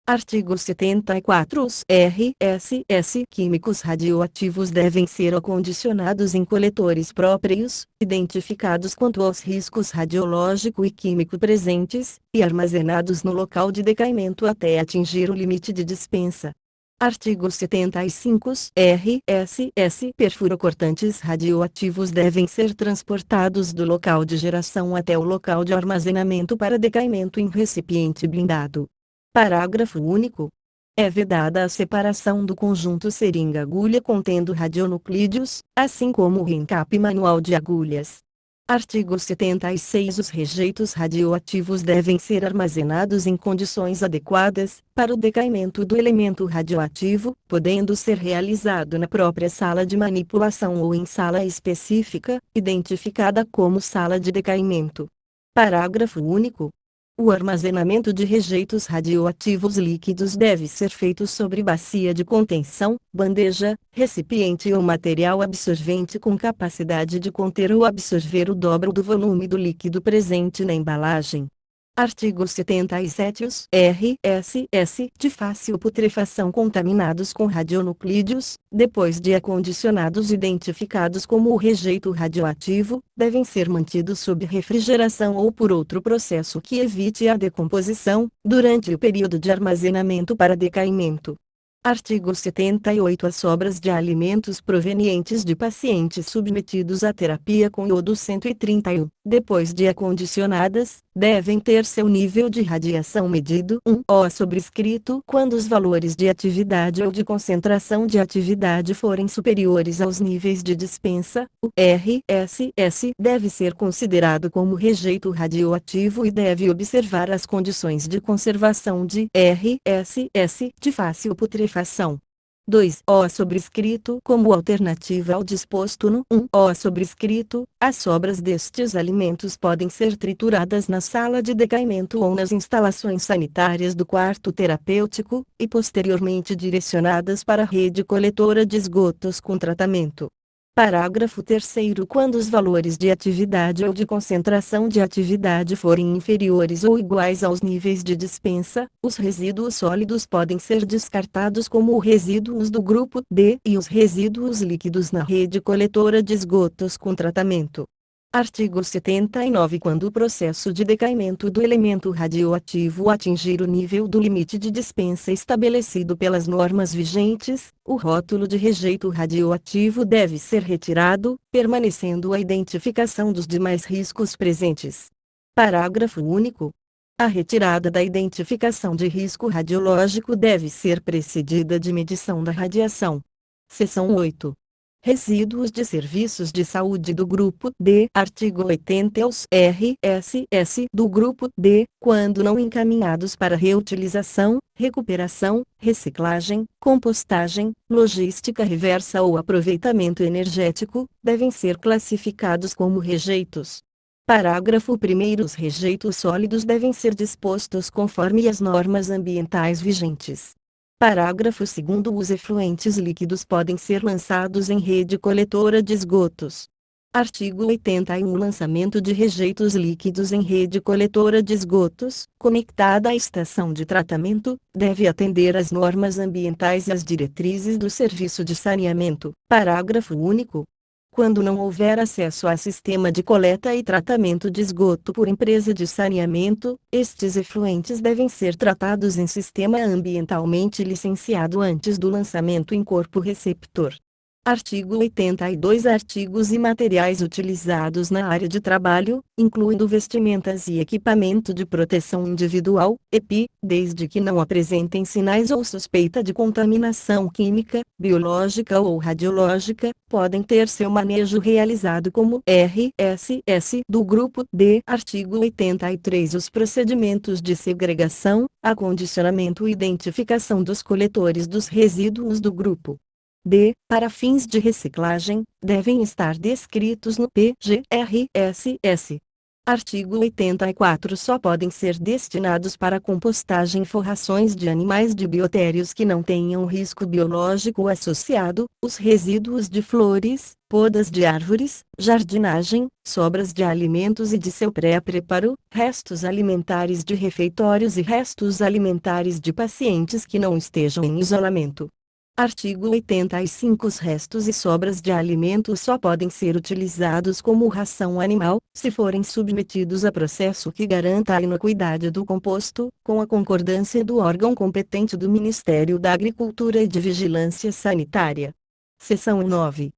Artigo 74. Os RSS químicos radioativos devem ser acondicionados em coletores próprios, identificados quanto aos riscos radiológico e químico presentes, e armazenados no local de decaimento até atingir o limite de dispensa. Artigo 75. Os RSS perfurocortantes radioativos devem ser transportados do local de geração até o local de armazenamento para decaimento em recipiente blindado. Parágrafo único. É vedada a separação do conjunto seringa-agulha contendo radionuclídeos, assim como o encap manual de agulhas. Artigo 76. Os rejeitos radioativos devem ser armazenados em condições adequadas para o decaimento do elemento radioativo, podendo ser realizado na própria sala de manipulação ou em sala específica, identificada como sala de decaimento. Parágrafo único. O armazenamento de rejeitos radioativos líquidos deve ser feito sobre bacia de contenção, bandeja, recipiente ou material absorvente com capacidade de conter ou absorver o dobro do volume do líquido presente na embalagem. Artigo 77. Os RSS de fácil putrefação contaminados com radionuclídeos, depois de acondicionados identificados como o rejeito radioativo, devem ser mantidos sob refrigeração ou por outro processo que evite a decomposição, durante o período de armazenamento para decaimento. Artigo 78. As sobras de alimentos provenientes de pacientes submetidos à terapia com iodo 131, depois de acondicionadas, devem ter seu nível de radiação medido 1O sobrescrito quando os valores de atividade ou de concentração de atividade forem superiores aos níveis de dispensa. O RSS deve ser considerado como rejeito radioativo e deve observar as condições de conservação de RSS de fácil putrefação. 2O sobrescrito como alternativa ao disposto no 1O sobrescrito, as sobras destes alimentos podem ser trituradas na sala de decaimento ou nas instalações sanitárias do quarto terapêutico, e posteriormente direcionadas para a rede coletora de esgotos com tratamento. Parágrafo 3º. Quando os valores de atividade ou de concentração de atividade forem inferiores ou iguais aos níveis de dispensa, os resíduos sólidos podem ser descartados como resíduos do grupo D e os resíduos líquidos na rede coletora de esgotos com tratamento. Artigo 79. Quando o processo de decaimento do elemento radioativo atingir o nível do limite de dispensa estabelecido pelas normas vigentes, o rótulo de rejeito radioativo deve ser retirado, permanecendo a identificação dos demais riscos presentes. Parágrafo único. A retirada da identificação de risco radiológico deve ser precedida de medição da radiação. Seção 8. Resíduos de serviços de saúde do Grupo D. Artigo 80. Os RSS do Grupo D, quando não encaminhados para reutilização, recuperação, reciclagem, compostagem, logística reversa ou aproveitamento energético, devem ser classificados como rejeitos. Parágrafo 1º. Os rejeitos sólidos devem ser dispostos conforme as normas ambientais vigentes. Parágrafo 2º. Os efluentes líquidos podem ser lançados em rede coletora de esgotos. Artigo 81. O lançamento de rejeitos líquidos em rede coletora de esgotos, conectada à estação de tratamento, deve atender às normas ambientais e às diretrizes do Serviço de Saneamento. Parágrafo único. Quando não houver acesso a sistema de coleta e tratamento de esgoto por empresa de saneamento, estes efluentes devem ser tratados em sistema ambientalmente licenciado antes do lançamento em corpo receptor. Artigo 82. Artigos e materiais utilizados na área de trabalho, incluindo vestimentas e equipamento de proteção individual, EPI, desde que não apresentem sinais ou suspeita de contaminação química, biológica ou radiológica, podem ter seu manejo realizado como RSS do Grupo D. Artigo 83. Os procedimentos de segregação, acondicionamento e identificação dos coletores dos resíduos do Grupo D, para fins de reciclagem, devem estar descritos no PGRSS. Artigo 84. Só podem ser destinados para compostagem forrações de animais de biotérios que não tenham risco biológico associado, os resíduos de flores, podas de árvores, jardinagem, sobras de alimentos e de seu pré-preparo, restos alimentares de refeitórios e restos alimentares de pacientes que não estejam em isolamento. Artigo 85. Os restos e sobras de alimentos só podem ser utilizados como ração animal, se forem submetidos a processo que garanta a inocuidade do composto, com a concordância do órgão competente do Ministério da Agricultura e de Vigilância Sanitária. Seção 9.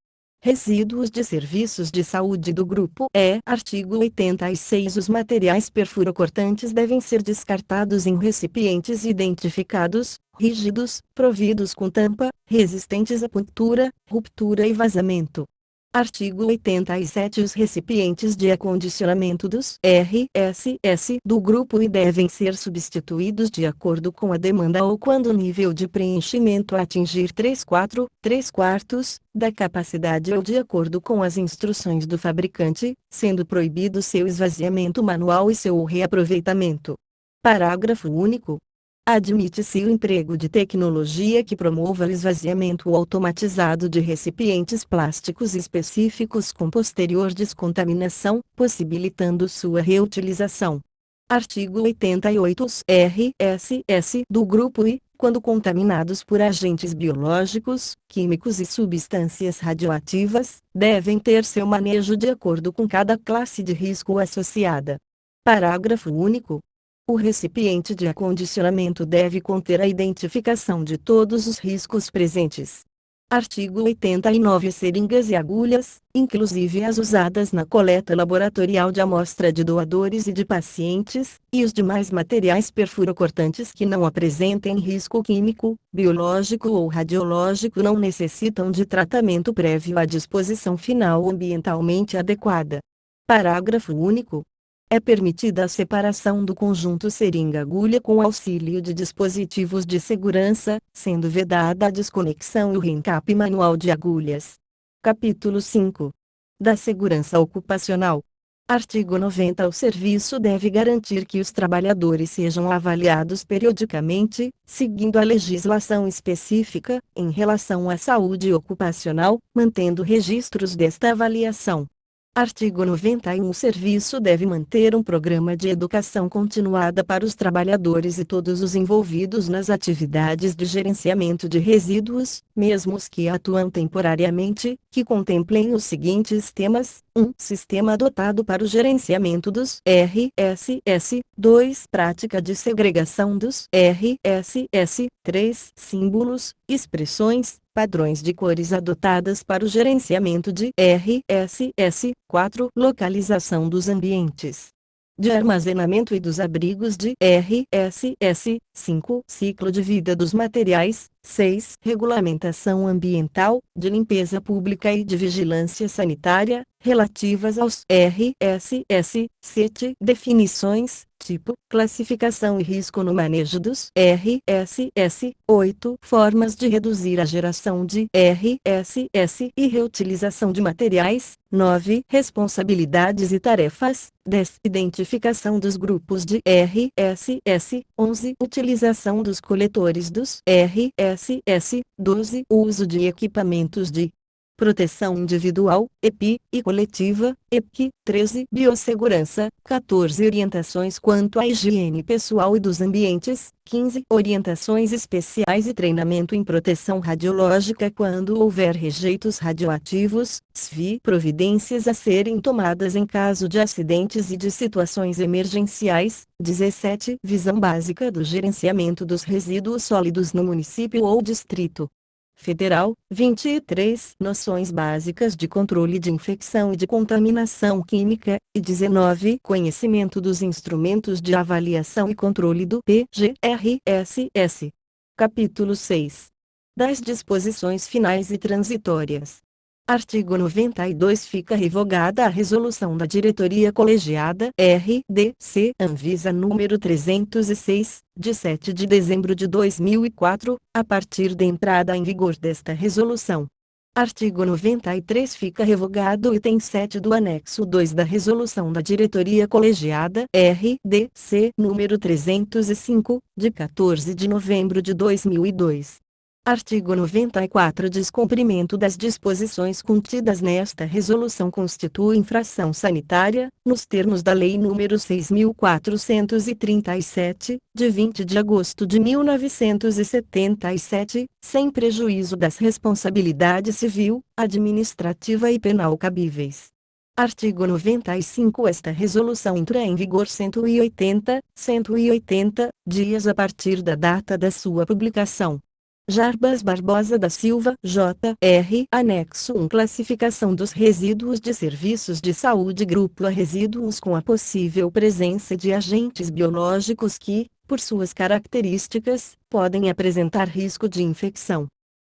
Resíduos de serviços de saúde do Grupo E. Artigo 86. Os materiais perfurocortantes devem ser descartados em recipientes identificados, rígidos, providos com tampa, resistentes a punctura, ruptura e vazamento. Artigo 87. Os recipientes de acondicionamento dos RSS do Grupo I devem ser substituídos de acordo com a demanda ou quando o nível de preenchimento atingir 3/4 da capacidade ou de acordo com as instruções do fabricante, sendo proibido seu esvaziamento manual e seu reaproveitamento. Parágrafo único. Admite-se o emprego de tecnologia que promova o esvaziamento automatizado de recipientes plásticos específicos com posterior descontaminação, possibilitando sua reutilização. Artigo 88. Os RSS do Grupo I, quando contaminados por agentes biológicos, químicos e substâncias radioativas, devem ter seu manejo de acordo com cada classe de risco associada. Parágrafo único. O recipiente de acondicionamento deve conter a identificação de todos os riscos presentes. Artigo 89. Seringas e agulhas, inclusive as usadas na coleta laboratorial de amostra de doadores e de pacientes, e os demais materiais perfurocortantes que não apresentem risco químico, biológico ou radiológico não necessitam de tratamento prévio à disposição final ambientalmente adequada. Parágrafo único. É permitida a separação do conjunto seringa-agulha com auxílio de dispositivos de segurança, sendo vedada a desconexão e o reencape manual de agulhas. Capítulo 5. Da segurança ocupacional. Artigo 90. O serviço deve garantir que os trabalhadores sejam avaliados periodicamente, seguindo a legislação específica, em relação à saúde ocupacional, mantendo registros desta avaliação. Artigo 91. O serviço deve manter um programa de educação continuada para os trabalhadores e todos os envolvidos nas atividades de gerenciamento de resíduos, mesmo os que atuam temporariamente, que contemplem os seguintes temas: 1. Sistema adotado para o gerenciamento dos RSS. 2. Prática de segregação dos RSS. 3. Símbolos, expressões, padrões de cores adotadas para o gerenciamento de RSS. 4. Localização dos ambientes de armazenamento e dos abrigos de RSS. 5. Ciclo de vida dos materiais. 6. Regulamentação ambiental, de limpeza pública e de vigilância sanitária, relativas aos RSS. 7. Definições, tipo, classificação e risco no manejo dos RSS. 8. Formas de reduzir a geração de RSS e reutilização de materiais. 9. Responsabilidades e tarefas. 10. Identificação dos grupos de RSS. 11. Utilização dos coletores dos RSS. 12. Uso de equipamentos de proteção individual, EPI, e coletiva, EPI. 13. Biossegurança. 14. Orientações quanto à higiene pessoal e dos ambientes. 15. Orientações especiais e treinamento em proteção radiológica quando houver rejeitos radioativos, SVI. Providências a serem tomadas em caso de acidentes e de situações emergenciais. 17. Visão básica do gerenciamento dos resíduos sólidos no município ou distrito federal. 23. Noções básicas de controle de infecção e de contaminação química. E 19. Conhecimento dos instrumentos de avaliação e controle do PGRSS. Capítulo 6. Das disposições finais e transitórias. Artigo 92. Fica revogada a resolução da diretoria colegiada RDC Anvisa número 306, de 7 de dezembro de 2004, a partir da entrada em vigor desta resolução. Artigo 93. Fica revogado o item 7 do anexo 2 da resolução da diretoria colegiada RDC número 305, de 14 de novembro de 2002. Artigo 94. Descumprimento das disposições contidas nesta resolução constitui infração sanitária, nos termos da Lei nº 6.437, de 20 de agosto de 1977, sem prejuízo das responsabilidades civil, administrativa e penal cabíveis. Artigo 95. Esta resolução entra em vigor 180 dias a partir da data da sua publicação. Jarbas Barbosa da Silva, J.R. Anexo 1. Classificação dos resíduos de serviços de saúde. Grupo A. Resíduos com a possível presença de agentes biológicos que, por suas características, podem apresentar risco de infecção.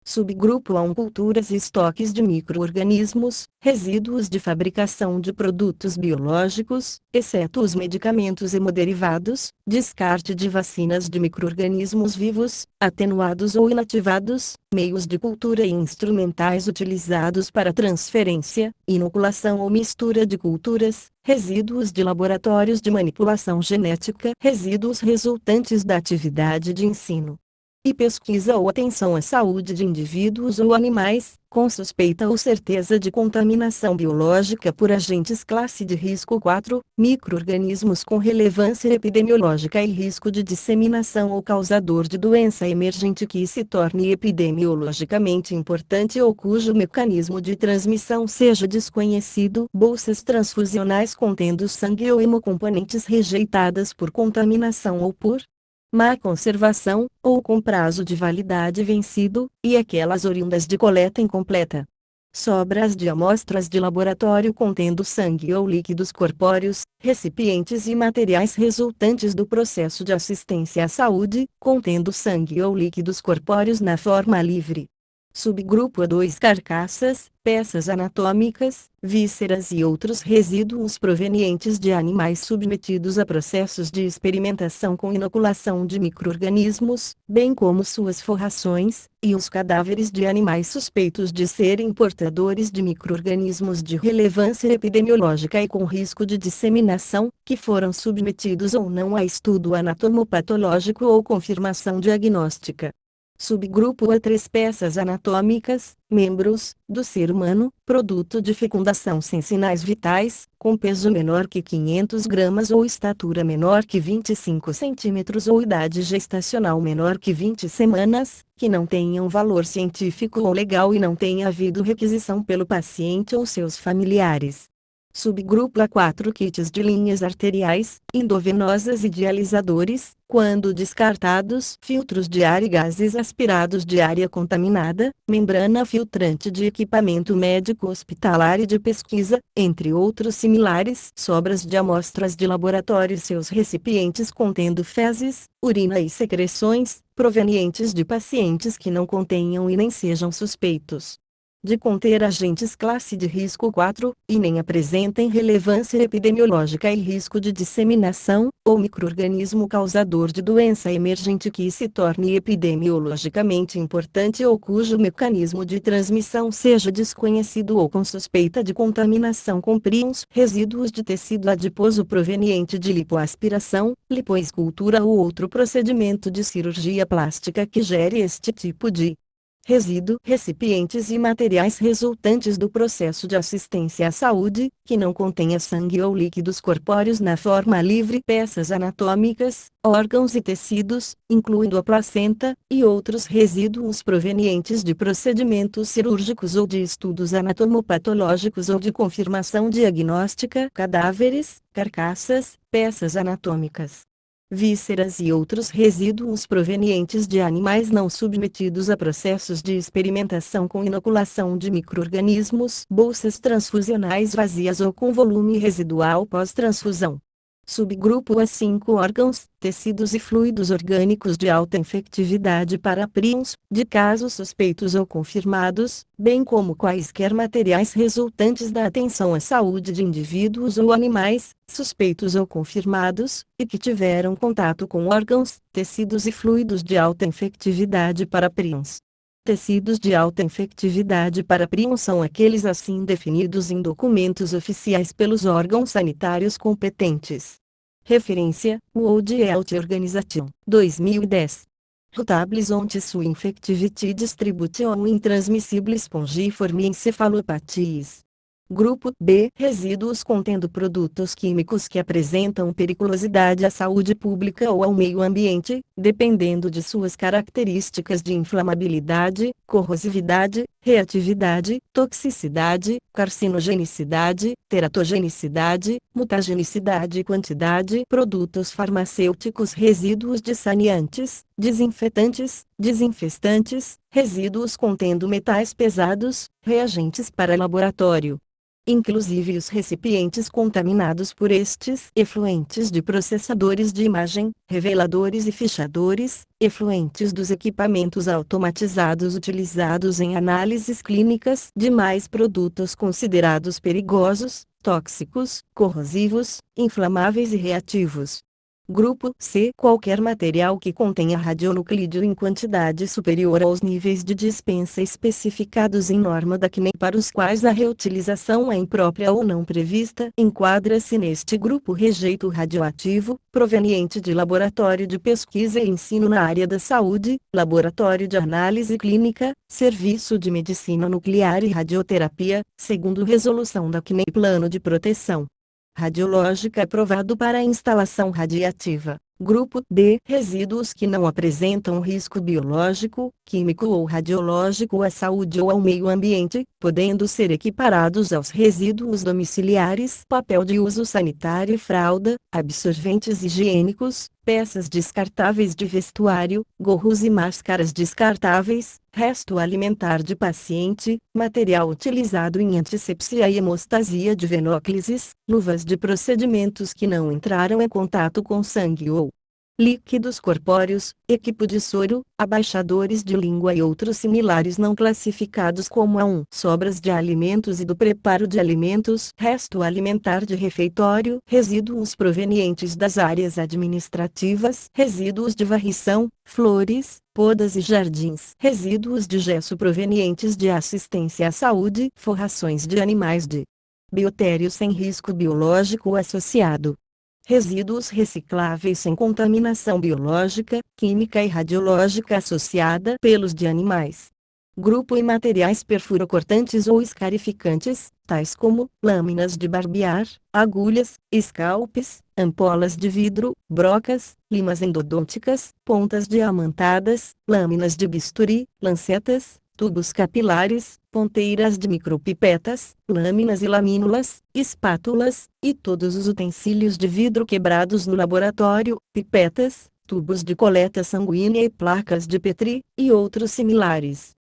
Subgrupo A. Culturas e estoques de micro-organismos, resíduos de fabricação de produtos biológicos, exceto os medicamentos hemoderivados, descarte de vacinas de micro-organismos vivos, atenuados ou inativados, meios de cultura e instrumentais utilizados para transferência, inoculação ou mistura de culturas, resíduos de laboratórios de manipulação genética, resíduos resultantes da atividade de ensino e pesquisa ou atenção à saúde de indivíduos ou animais, com suspeita ou certeza de contaminação biológica por agentes classe de risco 4, micro-organismos com relevância epidemiológica e risco de disseminação ou causador de doença emergente que se torne epidemiologicamente importante ou cujo mecanismo de transmissão seja desconhecido. Bolsas transfusionais contendo sangue ou hemocomponentes rejeitadas por contaminação ou por má conservação, ou com prazo de validade vencido, e aquelas oriundas de coleta incompleta. Sobras de amostras de laboratório contendo sangue ou líquidos corpóreos, recipientes e materiais resultantes do processo de assistência à saúde, contendo sangue ou líquidos corpóreos na forma livre. Subgrupo A2. Carcaças, peças anatômicas, vísceras e outros resíduos provenientes de animais submetidos a processos de experimentação com inoculação de micro-organismos, bem como suas forrações, e os cadáveres de animais suspeitos de serem portadores de micro-organismos de relevância epidemiológica e com risco de disseminação, que foram submetidos ou não a estudo anatomopatológico ou confirmação diagnóstica. Subgrupo A3. Peças anatômicas, membros, do ser humano, produto de fecundação sem sinais vitais, com peso menor que 500 gramas ou estatura menor que 25 centímetros ou idade gestacional menor que 20 semanas, que não tenham valor científico ou legal e não tenha havido requisição pelo paciente ou seus familiares. Subgrupo A4 kits de linhas arteriais, endovenosas e dialisadores, quando descartados, filtros de ar e gases aspirados de área contaminada, membrana filtrante de equipamento médico hospitalar e de pesquisa, entre outros similares, sobras de amostras de laboratório e seus recipientes contendo fezes, urina e secreções, provenientes de pacientes que não contenham e nem sejam suspeitos de conter agentes classe de risco 4, e nem apresentem relevância epidemiológica e risco de disseminação, ou micro-organismo causador de doença emergente que se torne epidemiologicamente importante ou cujo mecanismo de transmissão seja desconhecido ou com suspeita de contaminação com prions, resíduos de tecido adiposo proveniente de lipoaspiração, lipoescultura ou outro procedimento de cirurgia plástica que gere este tipo de resíduo, recipientes e materiais resultantes do processo de assistência à saúde, que não contenha sangue ou líquidos corpóreos na forma livre, peças anatômicas, órgãos e tecidos, incluindo a placenta, e outros resíduos provenientes de procedimentos cirúrgicos ou de estudos anatomopatológicos ou de confirmação diagnóstica, cadáveres, carcaças, peças anatômicas, vísceras e outros resíduos provenientes de animais não submetidos a processos de experimentação com inoculação de micro-organismos, bolsas transfusionais vazias ou com volume residual pós-transfusão. Subgrupo A5 órgãos, tecidos e fluidos orgânicos de alta infectividade para prions, de casos suspeitos ou confirmados, bem como quaisquer materiais resultantes da atenção à saúde de indivíduos ou animais, suspeitos ou confirmados, e que tiveram contato com órgãos, tecidos e fluidos de alta infectividade para prions. Tecidos de alta infectividade para prions são aqueles assim definidos em documentos oficiais pelos órgãos sanitários competentes. Referência: World Health Organization, 2010. Rutables on Tissue Infectivity Distribution in Transmissible Spongiform Encephalopathies. Grupo B. Resíduos contendo produtos químicos que apresentam periculosidade à saúde pública ou ao meio ambiente, dependendo de suas características de inflamabilidade, corrosividade, reatividade, toxicidade, carcinogenicidade, teratogenicidade, mutagenicidade e quantidade. Produtos farmacêuticos, resíduos de saneantes, desinfetantes, desinfestantes, resíduos contendo metais pesados, reagentes para laboratório, inclusive os recipientes contaminados por estes, efluentes de processadores de imagem, reveladores e fichadores, efluentes dos equipamentos automatizados utilizados em análises clínicas, demais produtos considerados perigosos, tóxicos, corrosivos, inflamáveis e reativos. Grupo C. Qualquer material que contenha radionuclídeo em quantidade superior aos níveis de dispensa especificados em norma da CNEI para os quais a reutilização é imprópria ou não prevista, enquadra-se neste grupo rejeito radioativo, proveniente de laboratório de pesquisa e ensino na área da saúde, laboratório de análise clínica, serviço de medicina nuclear e radioterapia, segundo resolução da CNEI. Plano de proteção radiológica aprovado para a instalação radiativa. Grupo D. Resíduos que não apresentam risco biológico, químico ou radiológico à saúde ou ao meio ambiente, podendo ser equiparados aos resíduos domiciliares, papel de uso sanitário e fralda, absorventes higiênicos, peças descartáveis de vestuário, gorros e máscaras descartáveis, resto alimentar de paciente, material utilizado em antisepsia e hemostasia de venóclises, luvas de procedimentos que não entraram em contato com sangue ou líquidos corpóreos, equipo de soro, abaixadores de língua e outros similares não classificados como A1. Sobras de alimentos e do preparo de alimentos, resto alimentar de refeitório, resíduos provenientes das áreas administrativas, resíduos de varrição, flores, podas e jardins, resíduos de gesso provenientes de assistência à saúde, forrações de animais de biotério sem risco biológico associado, resíduos recicláveis sem contaminação biológica, química e radiológica associada, pelos de animais. Grupo e materiais perfurocortantes ou escarificantes, tais como lâminas de barbear, agulhas, scalpes, ampolas de vidro, brocas, limas endodônticas, pontas diamantadas, lâminas de bisturi, lancetas, tubos capilares, ponteiras de micropipetas, lâminas e lamínulas, espátulas, e todos os utensílios de vidro quebrados no laboratório, pipetas, tubos de coleta sanguínea e placas de Petri, e outros similares.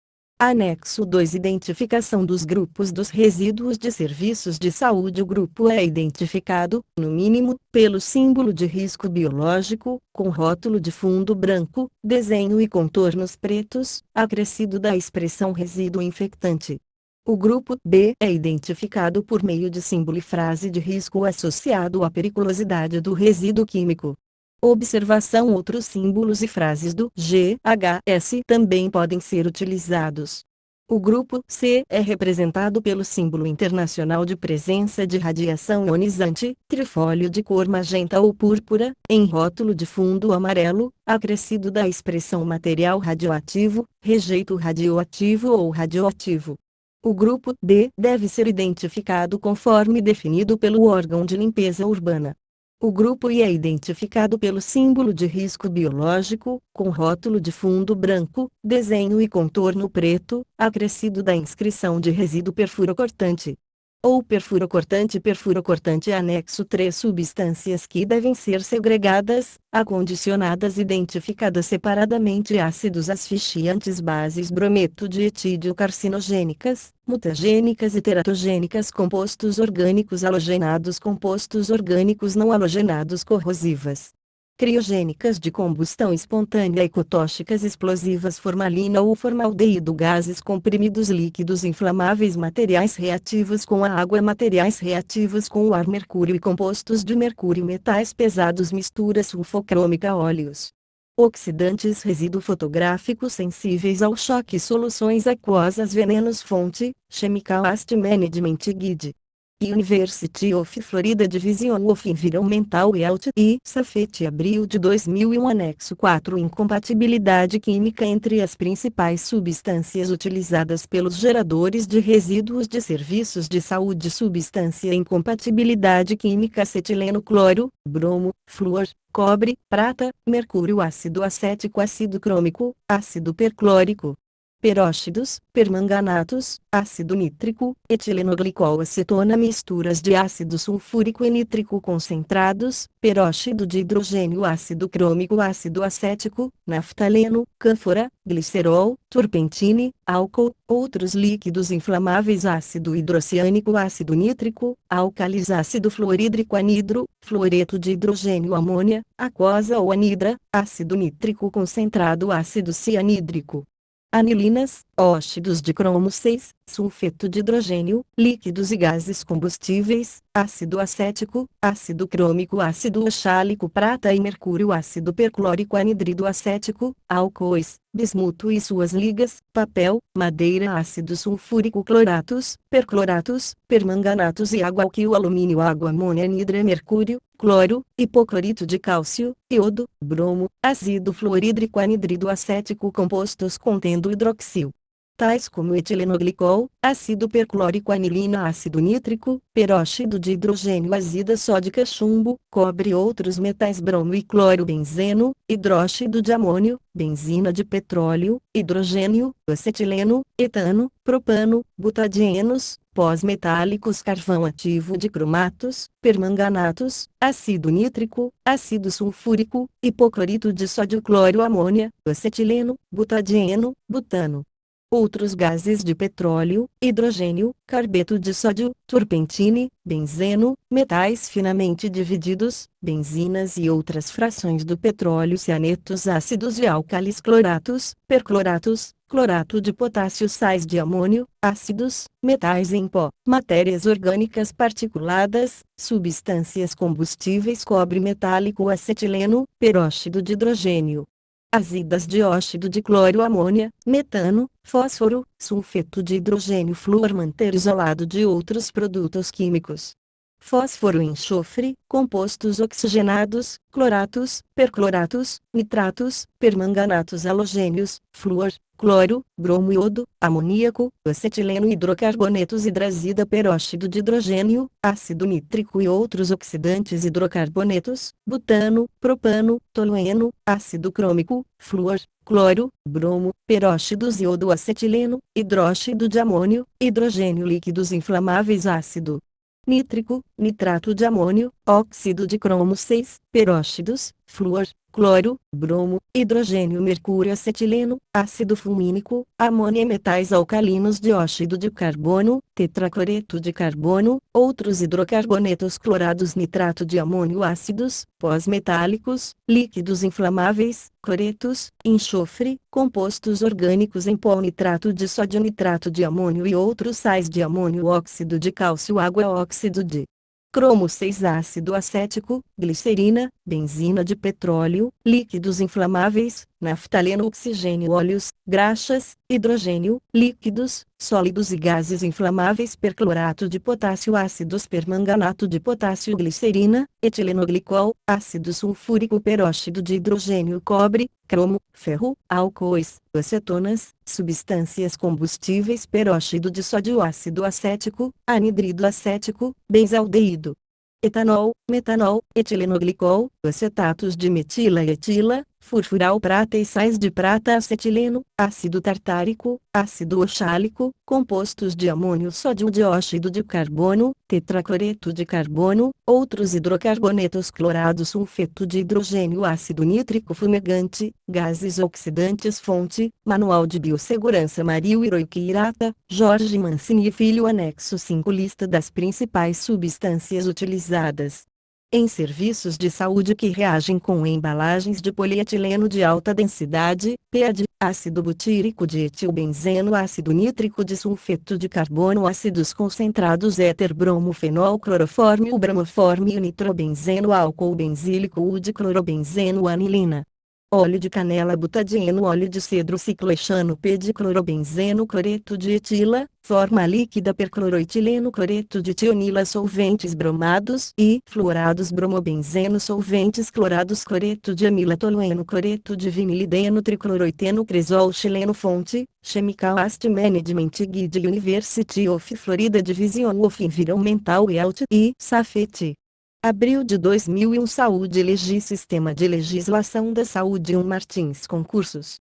Anexo 2. Identificação dos grupos dos resíduos de serviços de saúde. O grupo é identificado, no mínimo, pelo símbolo de risco biológico, com rótulo de fundo branco, desenho e contornos pretos, acrescido da expressão resíduo infectante. O grupo B é identificado por meio de símbolo e frase de risco associado à periculosidade do resíduo químico. Observação: outros símbolos e frases do GHS também podem ser utilizados. O grupo C é representado pelo símbolo internacional de presença de radiação ionizante, trifólio de cor magenta ou púrpura, em rótulo de fundo amarelo, acrescido da expressão material radioativo, rejeito radioativo ou radioativo. O grupo D deve ser identificado conforme definido pelo órgão de limpeza urbana. O grupo I é identificado pelo símbolo de risco biológico, com rótulo de fundo branco, desenho e contorno preto, acrescido da inscrição de resíduo perfurocortante. Ou perfurocortante anexo 3. Substâncias que devem ser segregadas, acondicionadas, identificadas separadamente: ácidos asfixiantes, bases brometo de etídeo, carcinogênicas, mutagênicas e teratogênicas, compostos orgânicos halogenados, compostos orgânicos não halogenados, corrosivas, criogênicas de combustão espontânea, ecotóxicas, explosivas, formalina ou formaldeído, gases comprimidos, líquidos inflamáveis, materiais reativos com a água, materiais reativos com o ar, mercúrio e compostos de mercúrio, metais pesados, mistura sulfocrômica, óleos oxidantes, resíduo fotográfico sensíveis ao choque, soluções aquosas, venenos. Fonte: Chemical Waste Management Guide. University of Florida Division of Environmental Health e Safety, abril de 2001. Anexo 4. Incompatibilidade química entre as principais substâncias utilizadas pelos geradores de resíduos de serviços de saúde. Substância: incompatibilidade química: acetileno, cloro, bromo, flúor, cobre, prata, mercúrio, ácido acético, ácido crômico, ácido perclórico, peróxidos, permanganatos, ácido nítrico, etilenoglicol, acetona, misturas de ácido sulfúrico e nítrico concentrados, peróxido de hidrogênio, ácido crômico, ácido acético, naftaleno, cânfora, glicerol, turpentine, álcool, outros líquidos inflamáveis, ácido hidrociânico, ácido nítrico, álcalis, ácido fluorídrico, anidro, fluoreto de hidrogênio, amônia, aquosa ou anidra, ácido nítrico concentrado, ácido cianídrico, anilinas, óxidos de cromo 6, sulfeto de hidrogênio, líquidos e gases combustíveis, ácido acético, ácido crômico, ácido oxálico, prata e mercúrio, ácido perclórico, anidrido acético, álcoois, bismuto e suas ligas, papel, madeira, ácido sulfúrico, cloratos, percloratos, permanganatos e água, alquil, alumínio, água, amônia, anidra, mercúrio, cloro, hipoclorito de cálcio, iodo, bromo, ácido fluorídrico, anidrido acético, compostos contendo hidroxil, tais como etilenoglicol, ácido perclórico, anilina, ácido nítrico, peróxido de hidrogênio, azida sódica, chumbo, cobre e outros metais, bromo e cloro, benzeno, hidróxido de amônio, benzina de petróleo, hidrogênio, acetileno, etano, propano, butadienos, pós-metálicos, carvão ativo de cromatos, permanganatos, ácido nítrico, ácido sulfúrico, hipoclorito de sódio, cloro, amônia, acetileno, butadieno, butano. Outros gases de petróleo, hidrogênio, carbeto de sódio, turpentine, benzeno, metais finamente divididos, benzinas e outras frações do petróleo, cianetos, ácidos e álcalis, cloratos, percloratos, clorato de potássio, sais de amônio, ácidos, metais em pó, matérias orgânicas particuladas, substâncias combustíveis, cobre metálico, acetileno, peróxido de hidrogênio, azidas, dióxido de cloro, amônia, metano, fósforo, sulfeto de hidrogênio, flúor, manter isolado de outros produtos químicos. fósforo e enxofre, compostos oxigenados, cloratos, percloratos, nitratos, permanganatos halogênios, flúor, cloro, bromo, iodo, amoníaco, acetileno, hidrocarbonetos, hidrazida, peróxido de hidrogênio, ácido nítrico e outros oxidantes, hidrocarbonetos, butano, propano, tolueno, ácido crômico, flúor, cloro, bromo, peróxidos, iodo, acetileno, hidróxido de amônio, hidrogênio, líquidos inflamáveis, ácido nítrico, nitrato de amônio, óxido de cromo 6, peróxidos, flúor, cloro, bromo, hidrogênio, mercúrio, acetileno, ácido fulmínico, amônia, metais alcalinos, dióxido de carbono, tetracloreto de carbono, outros hidrocarbonetos, clorados, nitrato de amônio, ácidos, pós-metálicos, líquidos inflamáveis, cloretos, enxofre, compostos orgânicos em pó, nitrato de sódio, nitrato de amônio e outros sais de amônio, óxido de cálcio, água, óxido de cromo 6, ácido acético, glicerina, benzina de petróleo, líquidos inflamáveis, naftaleno, oxigênio, óleos, graxas, hidrogênio, líquidos, sólidos e gases inflamáveis, perclorato de potássio, ácidos, permanganato de potássio, glicerina, etilenoglicol, ácido sulfúrico, peróxido de hidrogênio, cobre, cromo, ferro, álcoois, acetonas, substâncias combustíveis, peróxido de sódio, ácido acético, anidrido acético, benzaldeído, etanol, metanol, etilenoglicol, acetatos de metila e etila, furfural, prata e sais de prata, acetileno, ácido tartárico, ácido oxálico, compostos de amônio, sódio, dióxido de carbono, tetracloreto de carbono, outros hidrocarbonetos, clorados, sulfeto de hidrogênio, ácido nítrico, fumegante, gases oxidantes, fonte, Manual de Biossegurança, Mario Hiroiki Hirata, Jorge Mancini Filho, anexo 5, lista das principais substâncias utilizadas em serviços de saúde que reagem com embalagens de polietileno de alta densidade, PEAD, ácido butírico de etilbenzeno, ácido nítrico de sulfeto de carbono, ácidos concentrados, éter, bromo, fenol, clorofórmio, bromofórmio, nitrobenzeno, álcool benzílico, diclorobenzeno, anilina, óleo de canela, butadieno, óleo de cedro, ciclohexano, pediclorobenzeno, cloreto de etila, forma líquida, percloroetileno, cloreto de tionila, solventes bromados e fluorados, bromobenzeno, solventes clorados, cloreto de amila, tolueno, cloreto de vinilideno, tricloroeteno, cresol, chileno, fonte, Chemical Waste Management, Guide University of Florida, Division of Environmental Health e Safety. Abril de 2001, Saúde Legi, Sistema de Legislação da Saúde, Martins Concursos.